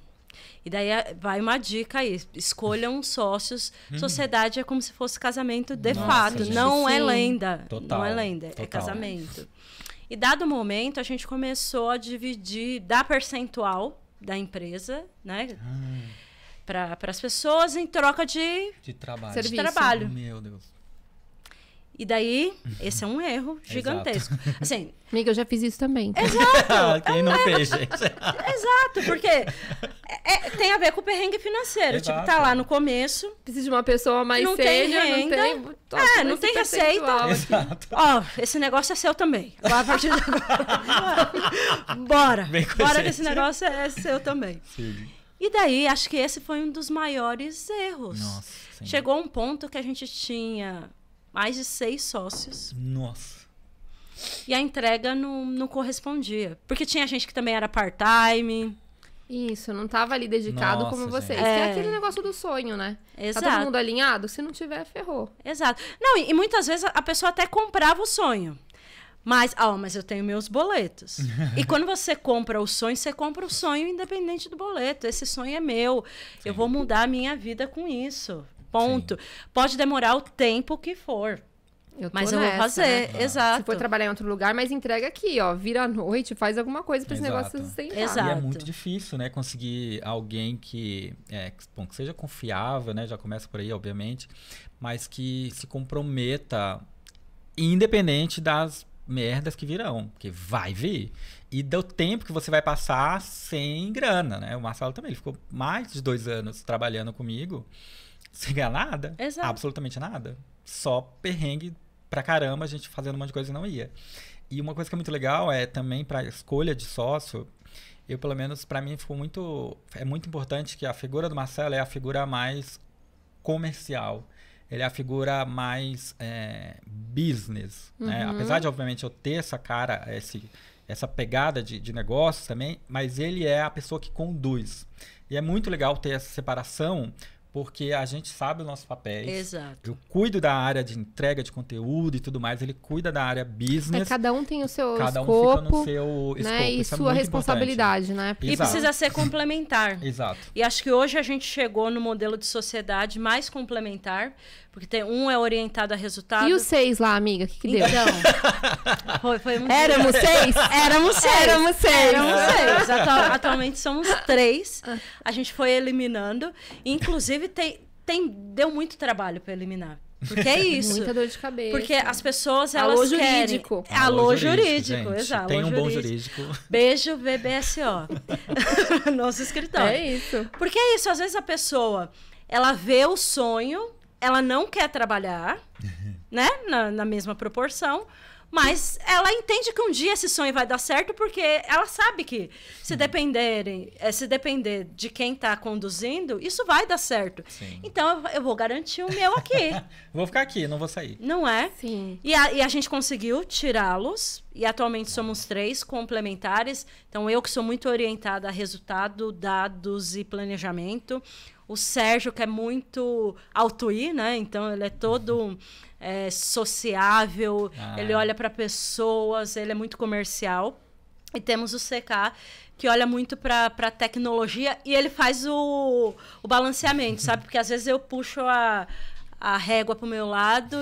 E daí vai uma dica aí. Escolham sócios. Sociedade é como se fosse casamento de fato. Gente. Não é lenda. Total. Não é lenda. Total. É casamento. E dado o momento, a gente começou a dividir, dar percentual da empresa, né? Para as pessoas em troca de trabalho. De trabalho. Meu Deus. E daí, esse é um erro gigantesco. Assim, amiga, eu já fiz isso também. Exato. Quem não fez, gente? Exato, porque tem a ver com o perrengue financeiro. Exato. Tipo, tá lá no começo. Precisa de uma pessoa mais não sênior, tem renda, não tem receita. Exato. Ó, esse negócio é seu também. A partir de agora. Bora que esse negócio é seu também. Sim. E daí, acho que esse foi um dos maiores erros. Nossa, sim. Chegou um ponto que a gente tinha mais de 6 sócios. Nossa. E a entrega não correspondia. Porque tinha gente que também era part-time. Isso, não tava ali dedicado como vocês. Que é aquele negócio do sonho, né? Exato. Tá todo mundo alinhado? Se não tiver, ferrou. Exato. Não, e muitas vezes a pessoa até comprava o sonho. Mas eu tenho meus boletos. E quando você compra o sonho independente do boleto. Esse sonho é meu. Sim. Eu vou mudar a minha vida com isso. Ponto. Sim. Pode demorar o tempo que for. Mas eu vou fazer, exato. Se for trabalhar em outro lugar, mas entrega aqui, ó. Vira à noite, faz alguma coisa pra esse negócio se sustentar. Exato. E é muito difícil, né? Conseguir alguém que seja confiável, né? Já começa por aí, obviamente. Mas que se comprometa, independente das merdas que virão. Porque vai vir. E do tempo que você vai passar sem grana, né? O Marcelo também, ele ficou mais de 2 anos trabalhando comigo sem ganhar nada. Exato. Absolutamente nada. Só perrengue pra caramba, a gente fazendo um monte de coisa e não ia. E uma coisa que é muito legal é também pra escolha de sócio, pelo menos pra mim ficou é muito importante que a figura do Marcelo é a figura mais comercial. Ele é a figura mais business, né? Apesar de, obviamente, eu ter essa cara, essa pegada de negócios também, mas ele é a pessoa que conduz. E é muito legal ter essa separação, porque a gente sabe os nossos papéis. Exato. Eu cuido da área de entrega de conteúdo e tudo mais. Ele cuida da área business. Cada um tem o seu escopo. Cada um fica no seu escopo. Né? E sua responsabilidade, né? E precisa ser complementar. Exato. E acho que hoje a gente chegou no modelo de sociedade mais complementar. Porque um é orientado a resultado. E os 6 lá, amiga? O que deu? Então, foi muito... Éramos 6? Éramos 6. Atualmente somos 3. A gente foi eliminando. Inclusive, deu muito trabalho para eliminar. Porque é isso. Muita dor de cabeça. Porque as pessoas, elas querem... Alô jurídico, exato. Tem um bom jurídico. Beijo, VBSO. Nosso escritório. É isso. Porque é isso. Às vezes a pessoa, ela vê o sonho, ela não quer trabalhar, né? Na mesma proporção. Mas ela entende que um dia esse sonho vai dar certo, porque ela sabe que se depender de quem está conduzindo, isso vai dar certo. Sim. Então eu vou garantir o meu aqui. Vou ficar aqui, não vou sair. Não é? Sim. E a gente conseguiu tirá-los, e atualmente somos 3 complementares. Então eu que sou muito orientada a resultado, dados e planejamento. O Sérgio, que é muito auto-ir, né? Então ele é todo... sociável, ele olha para pessoas, ele é muito comercial. E temos o CK, que olha muito para tecnologia, e ele faz o balanceamento, sabe? Porque às vezes eu puxo a régua pro meu lado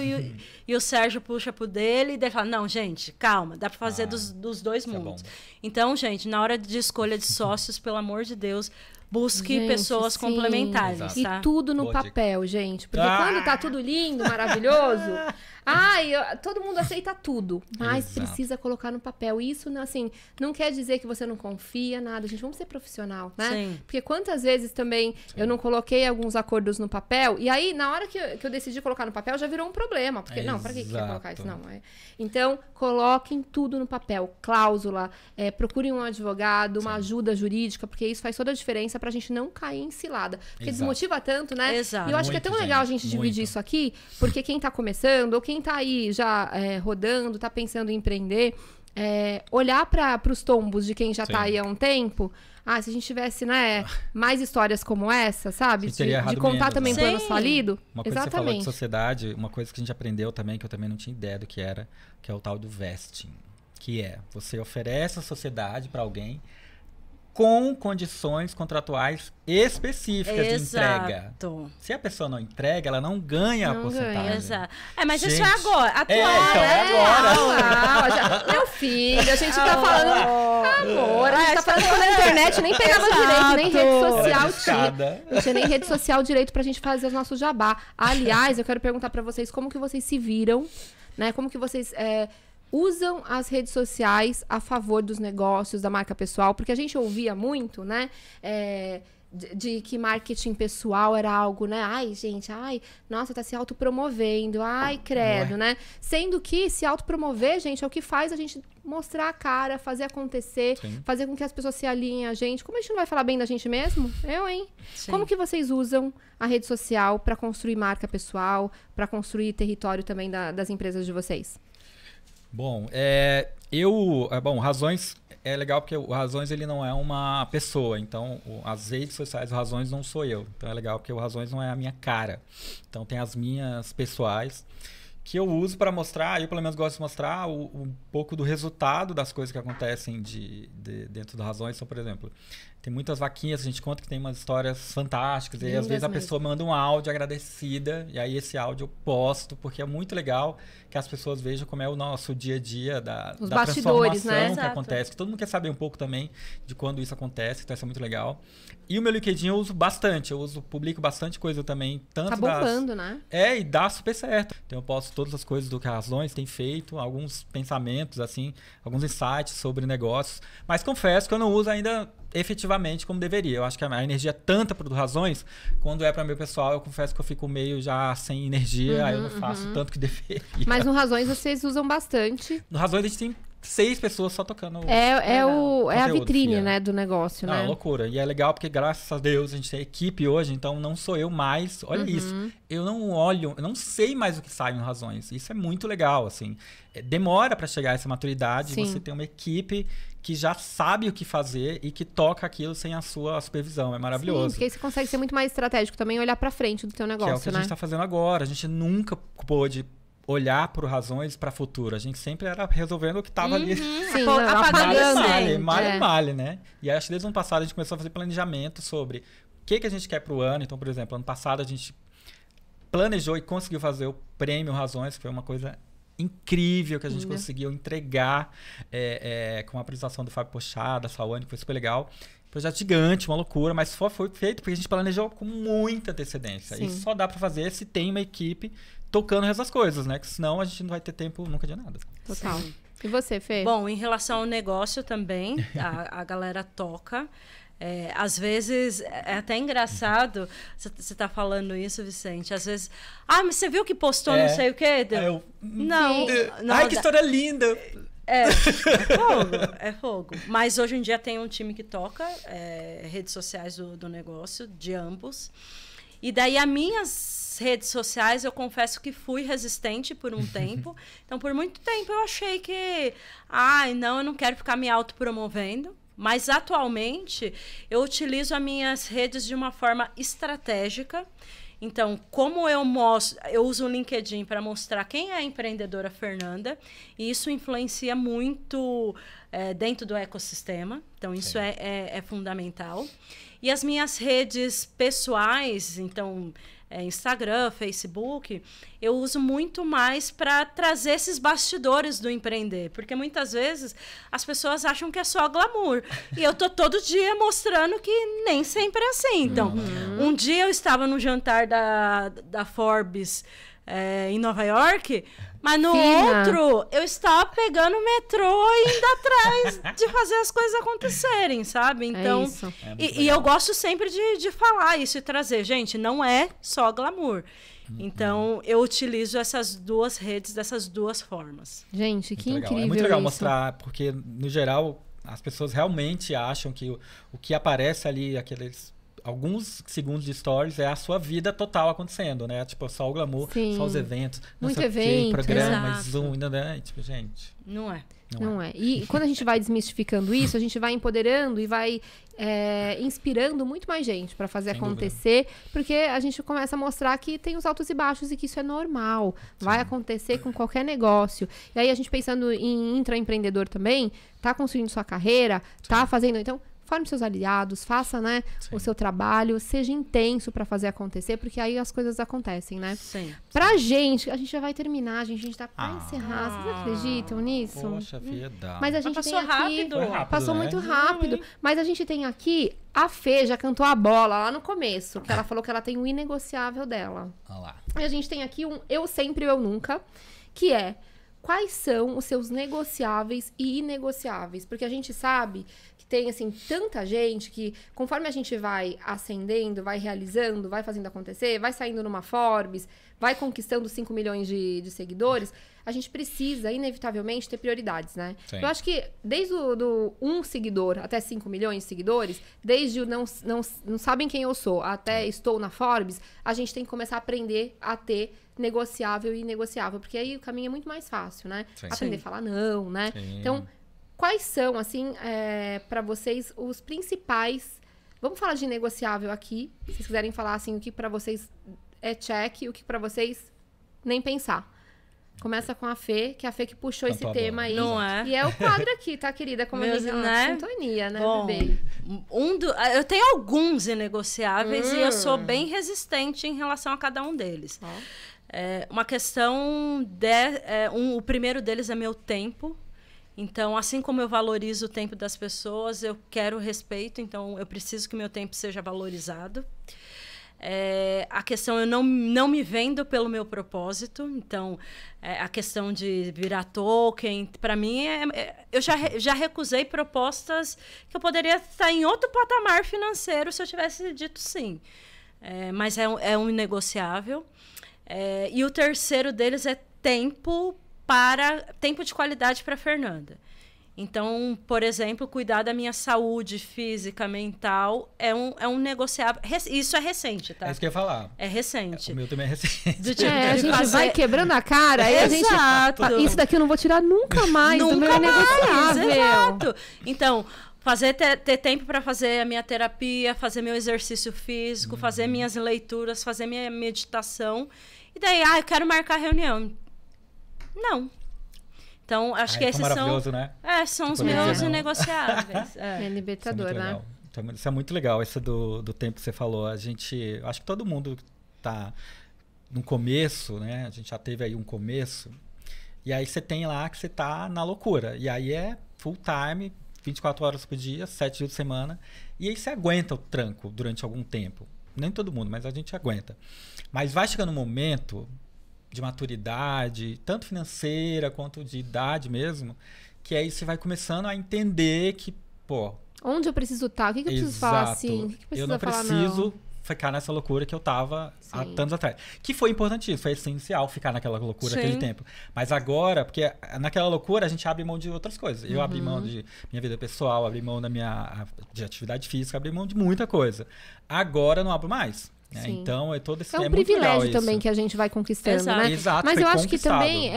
e o Sérgio puxa pro dele, e daí fala, não, gente, calma, dá para fazer dos dois mundos. Então, gente, na hora de escolha de sócios, pelo amor de Deus, busque pessoas complementares. Tá? E tudo no papel, gente. Porque quando tá tudo lindo, maravilhoso, todo mundo aceita tudo. Mas precisa colocar no papel. Isso, assim, não quer dizer que você não confia, nada. Gente, vamos ser profissional, né? Sim. Porque quantas vezes também eu não coloquei alguns acordos no papel, e aí, na hora que eu decidi colocar no papel, já virou um problema. Porque, não, pra que quer colocar isso? Não. Então, coloquem tudo no papel. Cláusula, procurem um advogado, uma ajuda jurídica, porque isso faz toda a diferença pra gente não cair em cilada. Porque desmotiva tanto, né? Exato. E eu acho que é tão legal a gente dividir isso aqui, porque quem tá começando, ou quem tá aí já rodando, tá pensando em empreender, olhar para os tombos de quem já tá aí há um tempo. Se a gente tivesse, né, mais histórias como essa, sabe? De contar menos, também planos falidos. Uma coisa que você falou de sociedade, uma coisa que a gente aprendeu também, que eu também não tinha ideia do que era, que é o tal do vesting. Que você oferece a sociedade para alguém com condições contratuais específicas de entrega. Se a pessoa não entrega, ela não ganha a porcentagem. Exato. Mas gente, isso é agora. Agora. Meu filho, a gente tá falando... Amor, a gente tá falando quando a internet nem pegava direito, nem rede social tinha. Não tinha nem rede social direito pra gente fazer os nossos jabá. Aliás, eu quero perguntar pra vocês como que vocês se viram, né? Como que vocês... usam as redes sociais a favor dos negócios, da marca pessoal, porque a gente ouvia muito, né, de que marketing pessoal era algo, né, nossa, tá se autopromovendo, credo, né, sendo que se autopromover, gente, é o que faz a gente mostrar a cara, fazer acontecer, fazer com que as pessoas se alinhem a gente. Como a gente não vai falar bem da gente mesmo? Sim. Como que vocês usam a rede social para construir marca pessoal, para construir território também das empresas de vocês? Bom, razões é legal porque o Razões ele não é uma pessoa. Então, as redes sociais do Razões não sou eu. Então, é legal porque o Razões não é a minha cara. Então, tem as minhas pessoais que eu uso para mostrar, eu pelo menos gosto de mostrar um pouco do resultado das coisas que acontecem dentro do Razões. Então, por exemplo, tem muitas vaquinhas, a gente conta que tem umas histórias fantásticas, e aí, às vezes a pessoa manda um áudio agradecida, e aí esse áudio eu posto, porque é muito legal que as pessoas vejam como é o nosso dia a dia da transformação, né? Que acontece, que todo mundo quer saber um pouco também de quando isso acontece, então isso é muito legal. E o meu LinkedIn eu uso bastante, publico bastante coisa também, tanto tá bombando, né? E dá super certo. Então eu posto todas as coisas do que a Razões tem feito, alguns pensamentos, assim, alguns insights sobre negócios, mas confesso que eu não uso ainda efetivamente como deveria. Eu acho que a energia é tanta para Razões, quando é para meu pessoal, eu confesso que eu fico meio já sem energia, aí eu não faço tanto que deveria. Mas no Razões vocês usam bastante. No Razões a gente tem 6 pessoas só tocando. É a vitrine, né, do negócio, né? É loucura. E é legal porque, graças a Deus, a gente tem equipe hoje, então não sou eu mais. Olha isso. Eu não sei mais o que sai no Razões. Isso é muito legal, assim. Demora para chegar a essa maturidade. Sim. Você tem uma equipe que já sabe o que fazer e que toca aquilo sem a sua supervisão. É maravilhoso. Sim, porque aí você consegue ser muito mais estratégico também e olhar para frente do teu negócio, que é o que a gente está fazendo agora. A gente nunca pôde olhar por Razões para futuro. A gente sempre era resolvendo o que estava ali. Sim, apagando. Malha, né? E aí, acho que desde o ano passado a gente começou a fazer planejamento sobre o que a gente quer para o ano. Então, por exemplo, ano passado a gente planejou e conseguiu fazer o prêmio Razões, que foi uma coisa incrível que a gente conseguiu entregar com a apresentação do Fábio Pochá, da Sawane, que foi super legal. Projeto gigante, uma loucura, mas só foi feito porque a gente planejou com muita antecedência. Sim. E só dá para fazer se tem uma equipe tocando essas coisas, né? Que senão a gente não vai ter tempo nunca de nada. Total. Sim. E você, Fê? Bom, em relação ao negócio também, a galera toca. Às vezes, é até engraçado, você tá falando isso, Vicente, às vezes, mas você viu que postou não sei o quê? Não. Ai, que história linda! É fogo. Mas hoje em dia tem um time que toca redes sociais do negócio, de ambos. E daí as minhas redes sociais, eu confesso que fui resistente por um tempo. Então, por muito tempo eu achei que, eu não quero ficar me autopromovendo. Mas, atualmente, eu utilizo as minhas redes de uma forma estratégica. Então, como eu uso o LinkedIn para mostrar quem é a empreendedora Fernanda, e isso influencia muito dentro do ecossistema. Então, isso é fundamental. E as minhas redes pessoais, então, Instagram, Facebook, eu uso muito mais para trazer esses bastidores do empreender. Porque muitas vezes as pessoas acham que é só glamour. E eu tô todo dia mostrando que nem sempre é assim. Então, um dia eu estava no jantar da Forbes em Nova York, mas no outro eu estava pegando o metrô e indo atrás de fazer as coisas acontecerem, sabe? Então, e eu gosto sempre de falar isso e trazer. Gente, não é só glamour. Então, eu utilizo essas duas redes dessas duas formas. Gente, que incrível. É muito legal mostrar, porque, no geral, as pessoas realmente acham que o que aparece ali, alguns segundos de stories, é a sua vida total acontecendo, né? Tipo, só o glamour, só os eventos. Muito evento. Programas, Zoom, né? Tipo, gente... Não é. Não é. E quando a gente vai desmistificando isso, a gente vai empoderando e vai inspirando muito mais gente para fazer acontecer, porque a gente começa a mostrar que tem os altos e baixos e que isso é normal. Vai acontecer com qualquer negócio. E aí a gente pensando em intraempreendedor também, tá construindo sua carreira, tá fazendo... Então, forme seus aliados, faça, né, o seu trabalho, seja intenso para fazer acontecer, porque aí as coisas acontecem, né? Sim. Pra gente, a gente já vai terminar, a gente tá pra encerrar. Vocês acreditam nisso? Poxa vida. Mas a gente passou tem aqui... rápido. Passou muito rápido. Mas a gente tem aqui... A Fê já cantou a bola lá no começo, que ela falou que ela tem o inegociável dela. Olha lá. E a gente tem aqui um eu sempre, eu nunca, que é... Quais são os seus negociáveis e inegociáveis? Porque a gente sabe que tem, assim, tanta gente que, conforme a gente vai ascendendo, vai realizando, vai fazendo acontecer, vai saindo numa Forbes, vai conquistando 5 milhões de seguidores, a gente precisa, inevitavelmente, ter prioridades, né? Sim. Eu acho que desde o 1 seguidor até 5 milhões de seguidores, desde o não sabem quem eu sou até estou na Forbes, a gente tem que começar a aprender a ter negociável e inegociável, porque aí o caminho é muito mais fácil, né? Sim. Aprender a falar não, né? Sim. Então, quais são, assim, para vocês, os principais... Vamos falar de negociável aqui. Se vocês quiserem falar, assim, o que para vocês é check e o que para vocês nem pensar. Começa com a Fê, que é a Fê que puxou esse tema aí. Não é? E é o quadro aqui, tá, querida? Como a sintonia, né, bom, bebê? Eu tenho alguns inegociáveis e eu sou bem resistente em relação a cada um deles. Uma questão... o primeiro deles é meu tempo. Então, assim como eu valorizo o tempo das pessoas, eu quero respeito. Então, eu preciso que o meu tempo seja valorizado. A questão, eu não me vendo pelo meu propósito. Então, a questão de virar token, para mim, eu já recusei propostas que eu poderia estar em outro patamar financeiro se eu tivesse dito sim. Mas é um inegociável. E o terceiro deles é tempo de qualidade para Fernanda. Então, por exemplo, cuidar da minha saúde física, mental, é um negociável. Isso é recente, tá? É isso que eu ia falar. É recente. O meu também é recente. A gente vai quebrando a cara, aí a gente... Exato. Isso daqui eu não vou tirar nunca mais. Nunca mais, exato. Então, ter tempo para fazer a minha terapia, fazer meu exercício físico, fazer minhas leituras, fazer minha meditação. E daí, eu quero marcar reunião. Não. Então, acho que esses são... Né? São os meus inegociáveis. É libertador, né? Isso é muito legal, esse do tempo que você falou. Acho que todo mundo tá no começo, né? A gente já teve aí um começo. E aí você tem lá que você tá na loucura. E aí é full time, 24 horas por dia, 7 dias de semana. E aí você aguenta o tranco durante algum tempo. Nem todo mundo, mas a gente aguenta. Mas vai chegando um momento de maturidade, tanto financeira quanto de idade mesmo, que aí você vai começando a entender que, onde eu preciso estar? O que eu preciso falar assim? O que eu não preciso ficar nessa loucura que eu tava há tantos atrás. Que foi importantíssimo, foi essencial ficar naquela loucura naquele tempo. Mas agora, porque naquela loucura a gente abre mão de outras coisas. Eu abri mão de minha vida pessoal, abri mão de atividade física, abri mão de muita coisa. Agora eu não abro mais. Então, todo esse um privilégio também que a gente vai conquistando, né? Exato, mas eu acho que também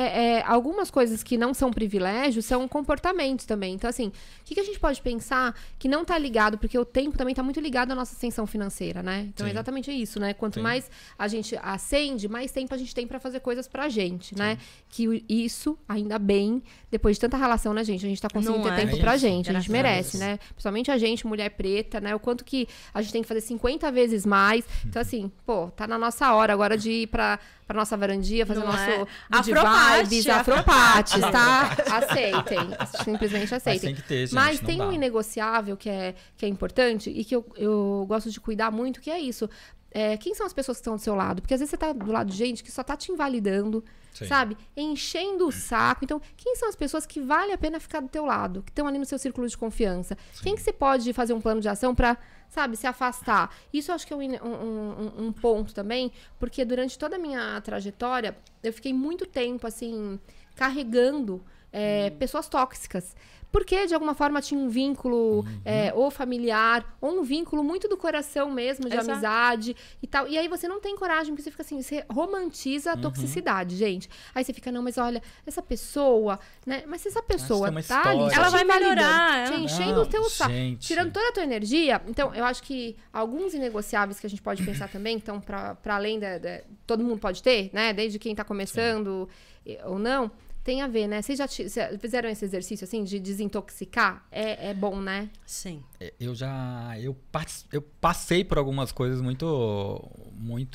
algumas coisas que não são privilégios são comportamentos também. Então, assim, o que a gente pode pensar que não tá ligado, porque o tempo também tá muito ligado à nossa ascensão financeira, né? Então, é exatamente isso, né? Quanto mais a gente ascende, mais tempo a gente tem pra fazer coisas pra gente, né? Que isso, ainda bem, depois de tanta relação, né, gente? A gente tá conseguindo ter tempo pra gente. A gente merece, né? Principalmente a gente, mulher preta, né? O quanto que a gente tem que fazer 50 vezes mais. Então, assim, tá na nossa hora agora de ir pra nossa varandia, fazer nosso good vibes, afropates, tá? Aceitem. Simplesmente aceitem. Mas tem que ter, gente, mas tem um inegociável que é importante e que eu gosto de cuidar muito, que é isso. Quem são as pessoas que estão do seu lado? Porque às vezes você tá do lado de gente que só tá te invalidando, sabe? Enchendo o saco. Então, quem são as pessoas que vale a pena ficar do teu lado? Que estão ali no seu círculo de confiança? Quem que você pode fazer um plano de ação pra, sabe, se afastar? Isso eu acho que é um ponto também, porque durante toda a minha trajetória, eu fiquei muito tempo, assim, carregando pessoas tóxicas. Porque, de alguma forma, tinha um vínculo ou familiar, ou um vínculo muito do coração mesmo, de amizade e tal. E aí você não tem coragem, porque você fica assim, você romantiza a toxicidade, gente. Aí você fica, não, mas olha, essa pessoa, né? Mas se essa pessoa tá ali, ela vai melhorar. Te enchendo o teu saco, tirando toda a tua energia. Então, eu acho que alguns inegociáveis que a gente pode pensar também, então, pra além todo mundo pode ter, né? Desde quem tá começando ou não. Tem a ver, né? Vocês já fizeram esse exercício, assim, de desintoxicar? É bom, né? Sim. Eu passei por algumas coisas muito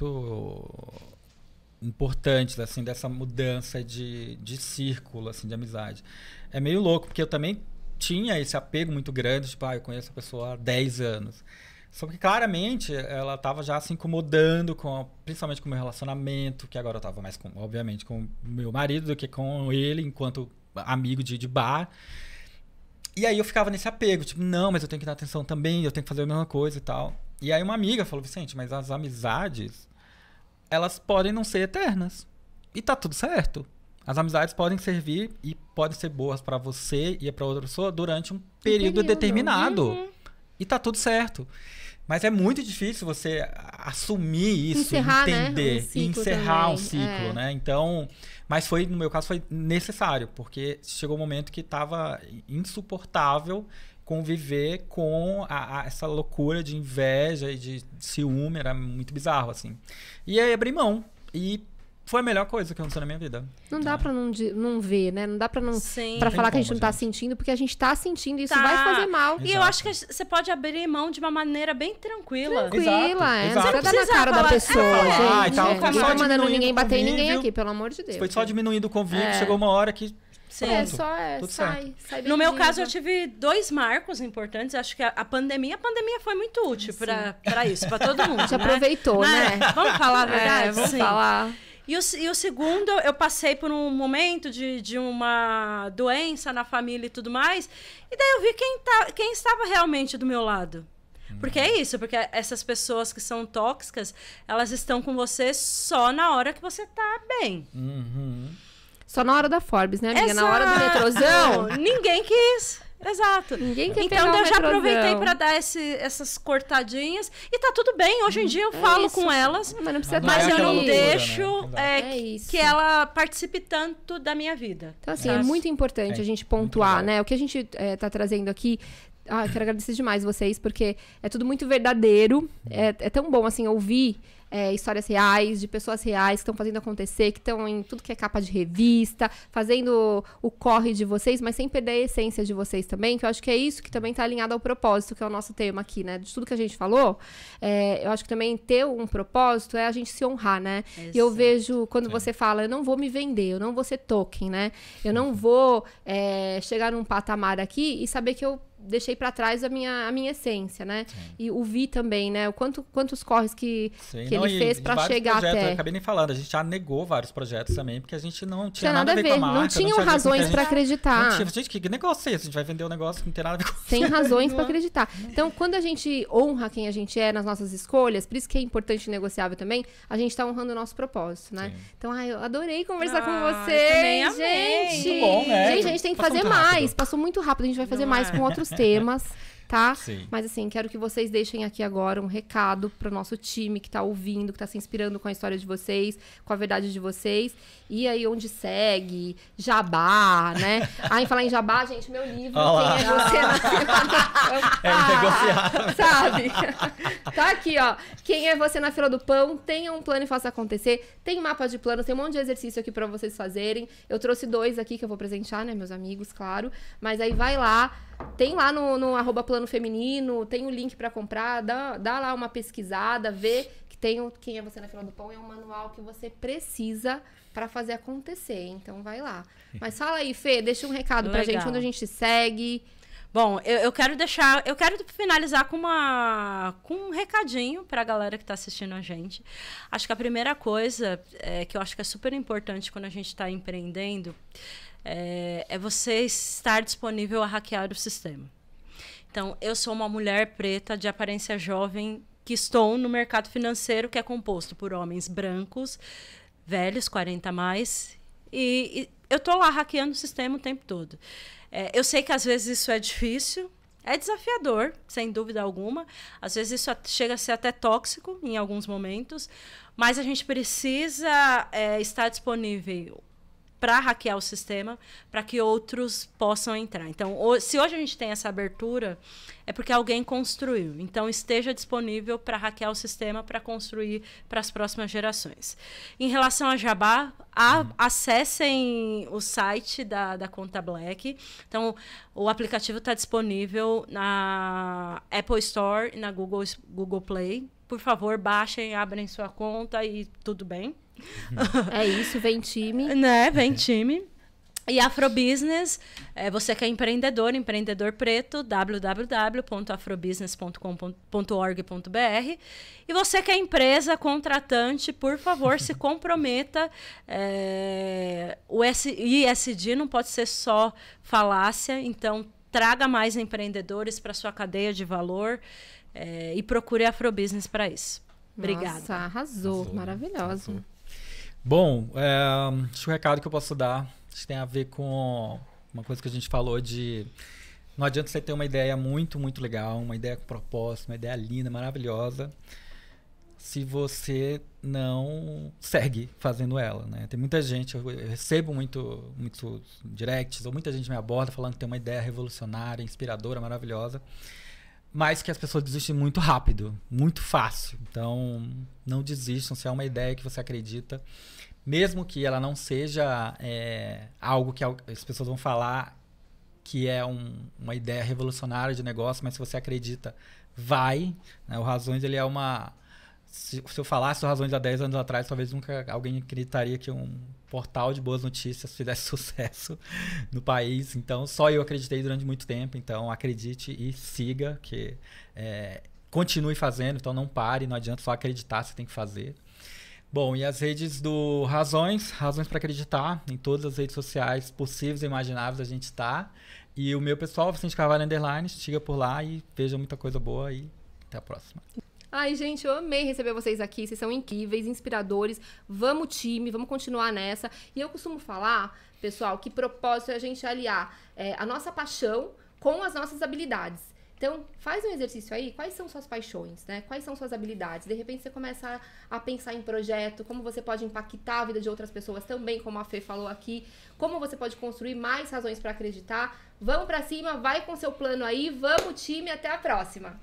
importantes, assim, dessa mudança de círculo, assim, de amizade. É meio louco, porque eu também tinha esse apego muito grande, tipo, eu conheço a pessoa há 10 anos. Só que claramente ela estava já se incomodando principalmente com o meu relacionamento, que agora eu estava mais, obviamente, com o meu marido do que com ele, enquanto amigo de bar. E aí eu ficava nesse apego, tipo, não, mas eu tenho que dar atenção também, eu tenho que fazer a mesma coisa e tal. E aí uma amiga falou, Vicente, mas as amizades, elas podem não ser eternas. E tá tudo certo. As amizades podem servir e podem ser boas para você e para outra pessoa durante um período determinado. E tá tudo certo. Mas é muito difícil você assumir isso, encerrar, entender, né? e encerrar também. um ciclo, né? Então, mas no meu caso, foi necessário, porque chegou um momento que estava insuportável conviver com essa loucura de inveja e de ciúme, era muito bizarro, assim. E aí abri mão. E foi a melhor coisa que aconteceu na minha vida. Não dá pra não ver, né? Não dá pra pra falar que a gente não tá sentindo, porque a gente tá sentindo e isso vai fazer mal. Exato. E eu acho que você pode abrir mão de uma maneira bem tranquila. Tranquila, exato. Não precisa dar na cara da pessoa, gente. Não tá mandando ninguém bater em ninguém aqui, pelo amor de Deus. Foi só diminuindo o convívio, chegou uma hora que... Pronto, sai no meu caso, eu tive 2 marcos importantes. Acho que a pandemia foi muito útil para isso, para todo mundo. A gente aproveitou, né? Vamos falar a verdade? Vamos falar. E o segundo, eu passei por um momento de uma doença na família e tudo mais. E daí eu vi quem estava realmente do meu lado. Porque é isso, porque essas pessoas que são tóxicas, elas estão com você só na hora que você tá bem. Só na hora da Forbes, né, amiga? Na hora do metrôzão. Ninguém quis. Exato. Ninguém quer então eu já aproveitei para dar essas cortadinhas. E tá tudo bem. Hoje em dia eu falo com elas. Mas não precisa mas eu não loucura, deixo né? que ela participe tanto da minha vida. Então, assim, é muito importante a gente pontuar, né? O que a gente tá trazendo aqui. Eu quero agradecer demais vocês, porque é tudo muito verdadeiro. É tão bom, assim, ouvir histórias reais, de pessoas reais que estão fazendo acontecer, que estão em tudo que é capa de revista, fazendo o corre de vocês, mas sem perder a essência de vocês também, que eu acho que é isso que também está alinhado ao propósito, que é o nosso tema aqui, né? De tudo que a gente falou, eu acho que também ter um propósito é a gente se honrar, né? Exato. E eu vejo, quando você fala, eu não vou me vender, eu não vou ser token, né? Eu não vou chegar num patamar aqui e saber que eu deixei pra trás a minha essência, né? Sim. E o Vi também, né? Quantos corres que ele fez pra chegar até... Eu acabei nem falando, a gente já negou vários projetos também, porque a gente não tinha nada a ver com a marca. Não tinham razões pra acreditar. Gente, que negócio é esse? A gente vai vender um negócio que não tem nada a ver com isso. Sem razões pra acreditar. Então, quando a gente honra quem a gente é nas nossas escolhas, por isso que é importante e negociável também, a gente tá honrando o nosso propósito, né? Sim. Então, eu adorei conversar com vocês, gente. Muito bom, né? Gente, a gente tem que fazer mais. Passou muito rápido, a gente vai fazer mais com outros temas, tá? Sim. Mas assim, quero que vocês deixem aqui agora um recado pro nosso time que tá ouvindo, que tá se inspirando com a história de vocês, com a verdade de vocês. E aí, onde segue, Jabá, né? Em falar em Jabá, gente, meu livro, Olá. Quem é você na fila do pão? Sabe? Tá aqui, ó. Quem é você na fila do pão? Tenha um plano e faça acontecer. Tem mapa de planos, tem um monte de exercício aqui pra vocês fazerem. Eu trouxe 2 aqui que eu vou presentear, né, meus amigos, claro. Mas aí vai lá, tem lá no @plano feminino, tem o link pra comprar, dá lá uma pesquisada, vê que tem o Quem é você na fila do pão, é um manual que você precisa pra fazer acontecer. Então vai lá. Mas fala aí, Fê, deixa um recado pra gente, onde a gente segue. Bom, eu quero finalizar com um recadinho para a galera que está assistindo a gente. Acho que a primeira coisa que eu acho que é super importante quando a gente está empreendendo é você estar disponível a hackear o sistema. Então, eu sou uma mulher preta de aparência jovem que estou no mercado financeiro que é composto por homens brancos, velhos, 40 a mais, e eu estou lá hackeando o sistema o tempo todo. Eu sei que às vezes isso é difícil, é desafiador, sem dúvida alguma. Às vezes isso chega a ser até tóxico em alguns momentos, mas a gente precisa estar disponível para hackear o sistema, para que outros possam entrar. Então, se hoje a gente tem essa abertura, é porque alguém construiu. Então, esteja disponível para hackear o sistema, para construir para as próximas gerações. Em relação a Jabá, acessem o site da Conta Black. Então, o aplicativo está disponível na Apple Store e na Google Play. Por favor, baixem, abrem sua conta e tudo bem. É isso, vem time. Né? Vem time. E Afrobusiness, você que é empreendedor preto, www.afrobusiness.com.org.br. E você que é empresa, contratante, por favor, se comprometa. O ESG não pode ser só falácia, então traga mais empreendedores para sua cadeia de valor e procure a Afrobusiness para isso. Obrigada. Nossa, arrasou. Maravilhoso. Arrasou. Bom, acho que o recado que eu posso dar tem a ver com uma coisa que a gente falou de Não adianta você ter uma ideia muito, muito legal, uma ideia com propósito, uma ideia linda, maravilhosa, se você não segue fazendo ela, né? Tem muita gente, eu recebo muitos directs, ou muita gente me aborda falando que tem uma ideia revolucionária, inspiradora, maravilhosa, mas que as pessoas desistem muito rápido, muito fácil. Então, não desistam se é uma ideia que você acredita, mesmo que ela não seja algo que as pessoas vão falar que é uma ideia revolucionária de negócio, mas se você acredita, vai. Né? O Razões, ele é uma... Se eu falasse o Razões há 10 anos atrás, talvez nunca alguém acreditaria que um portal de boas notícias fizesse sucesso no país. Então, só eu acreditei durante muito tempo. Então, acredite e siga, que continue fazendo. Então, não pare, não adianta só acreditar, você tem que fazer. Bom, e as redes do Razões para Acreditar, em todas as redes sociais possíveis e imagináveis a gente está. E o meu pessoal, Vicente Carvalho _, siga por lá e veja muita coisa boa e até a próxima. Ai, gente, eu amei receber vocês aqui, vocês são incríveis, inspiradores, vamos time, vamos continuar nessa. E eu costumo falar, pessoal, que propósito é a gente aliar a nossa paixão com as nossas habilidades. Então, faz um exercício aí, quais são suas paixões, né? Quais são suas habilidades? De repente, você começa a pensar em projeto, como você pode impactar a vida de outras pessoas também, como a Fê falou aqui, como você pode construir mais razões para acreditar. Vamos para cima, vai com seu plano aí, vamos time, até a próxima!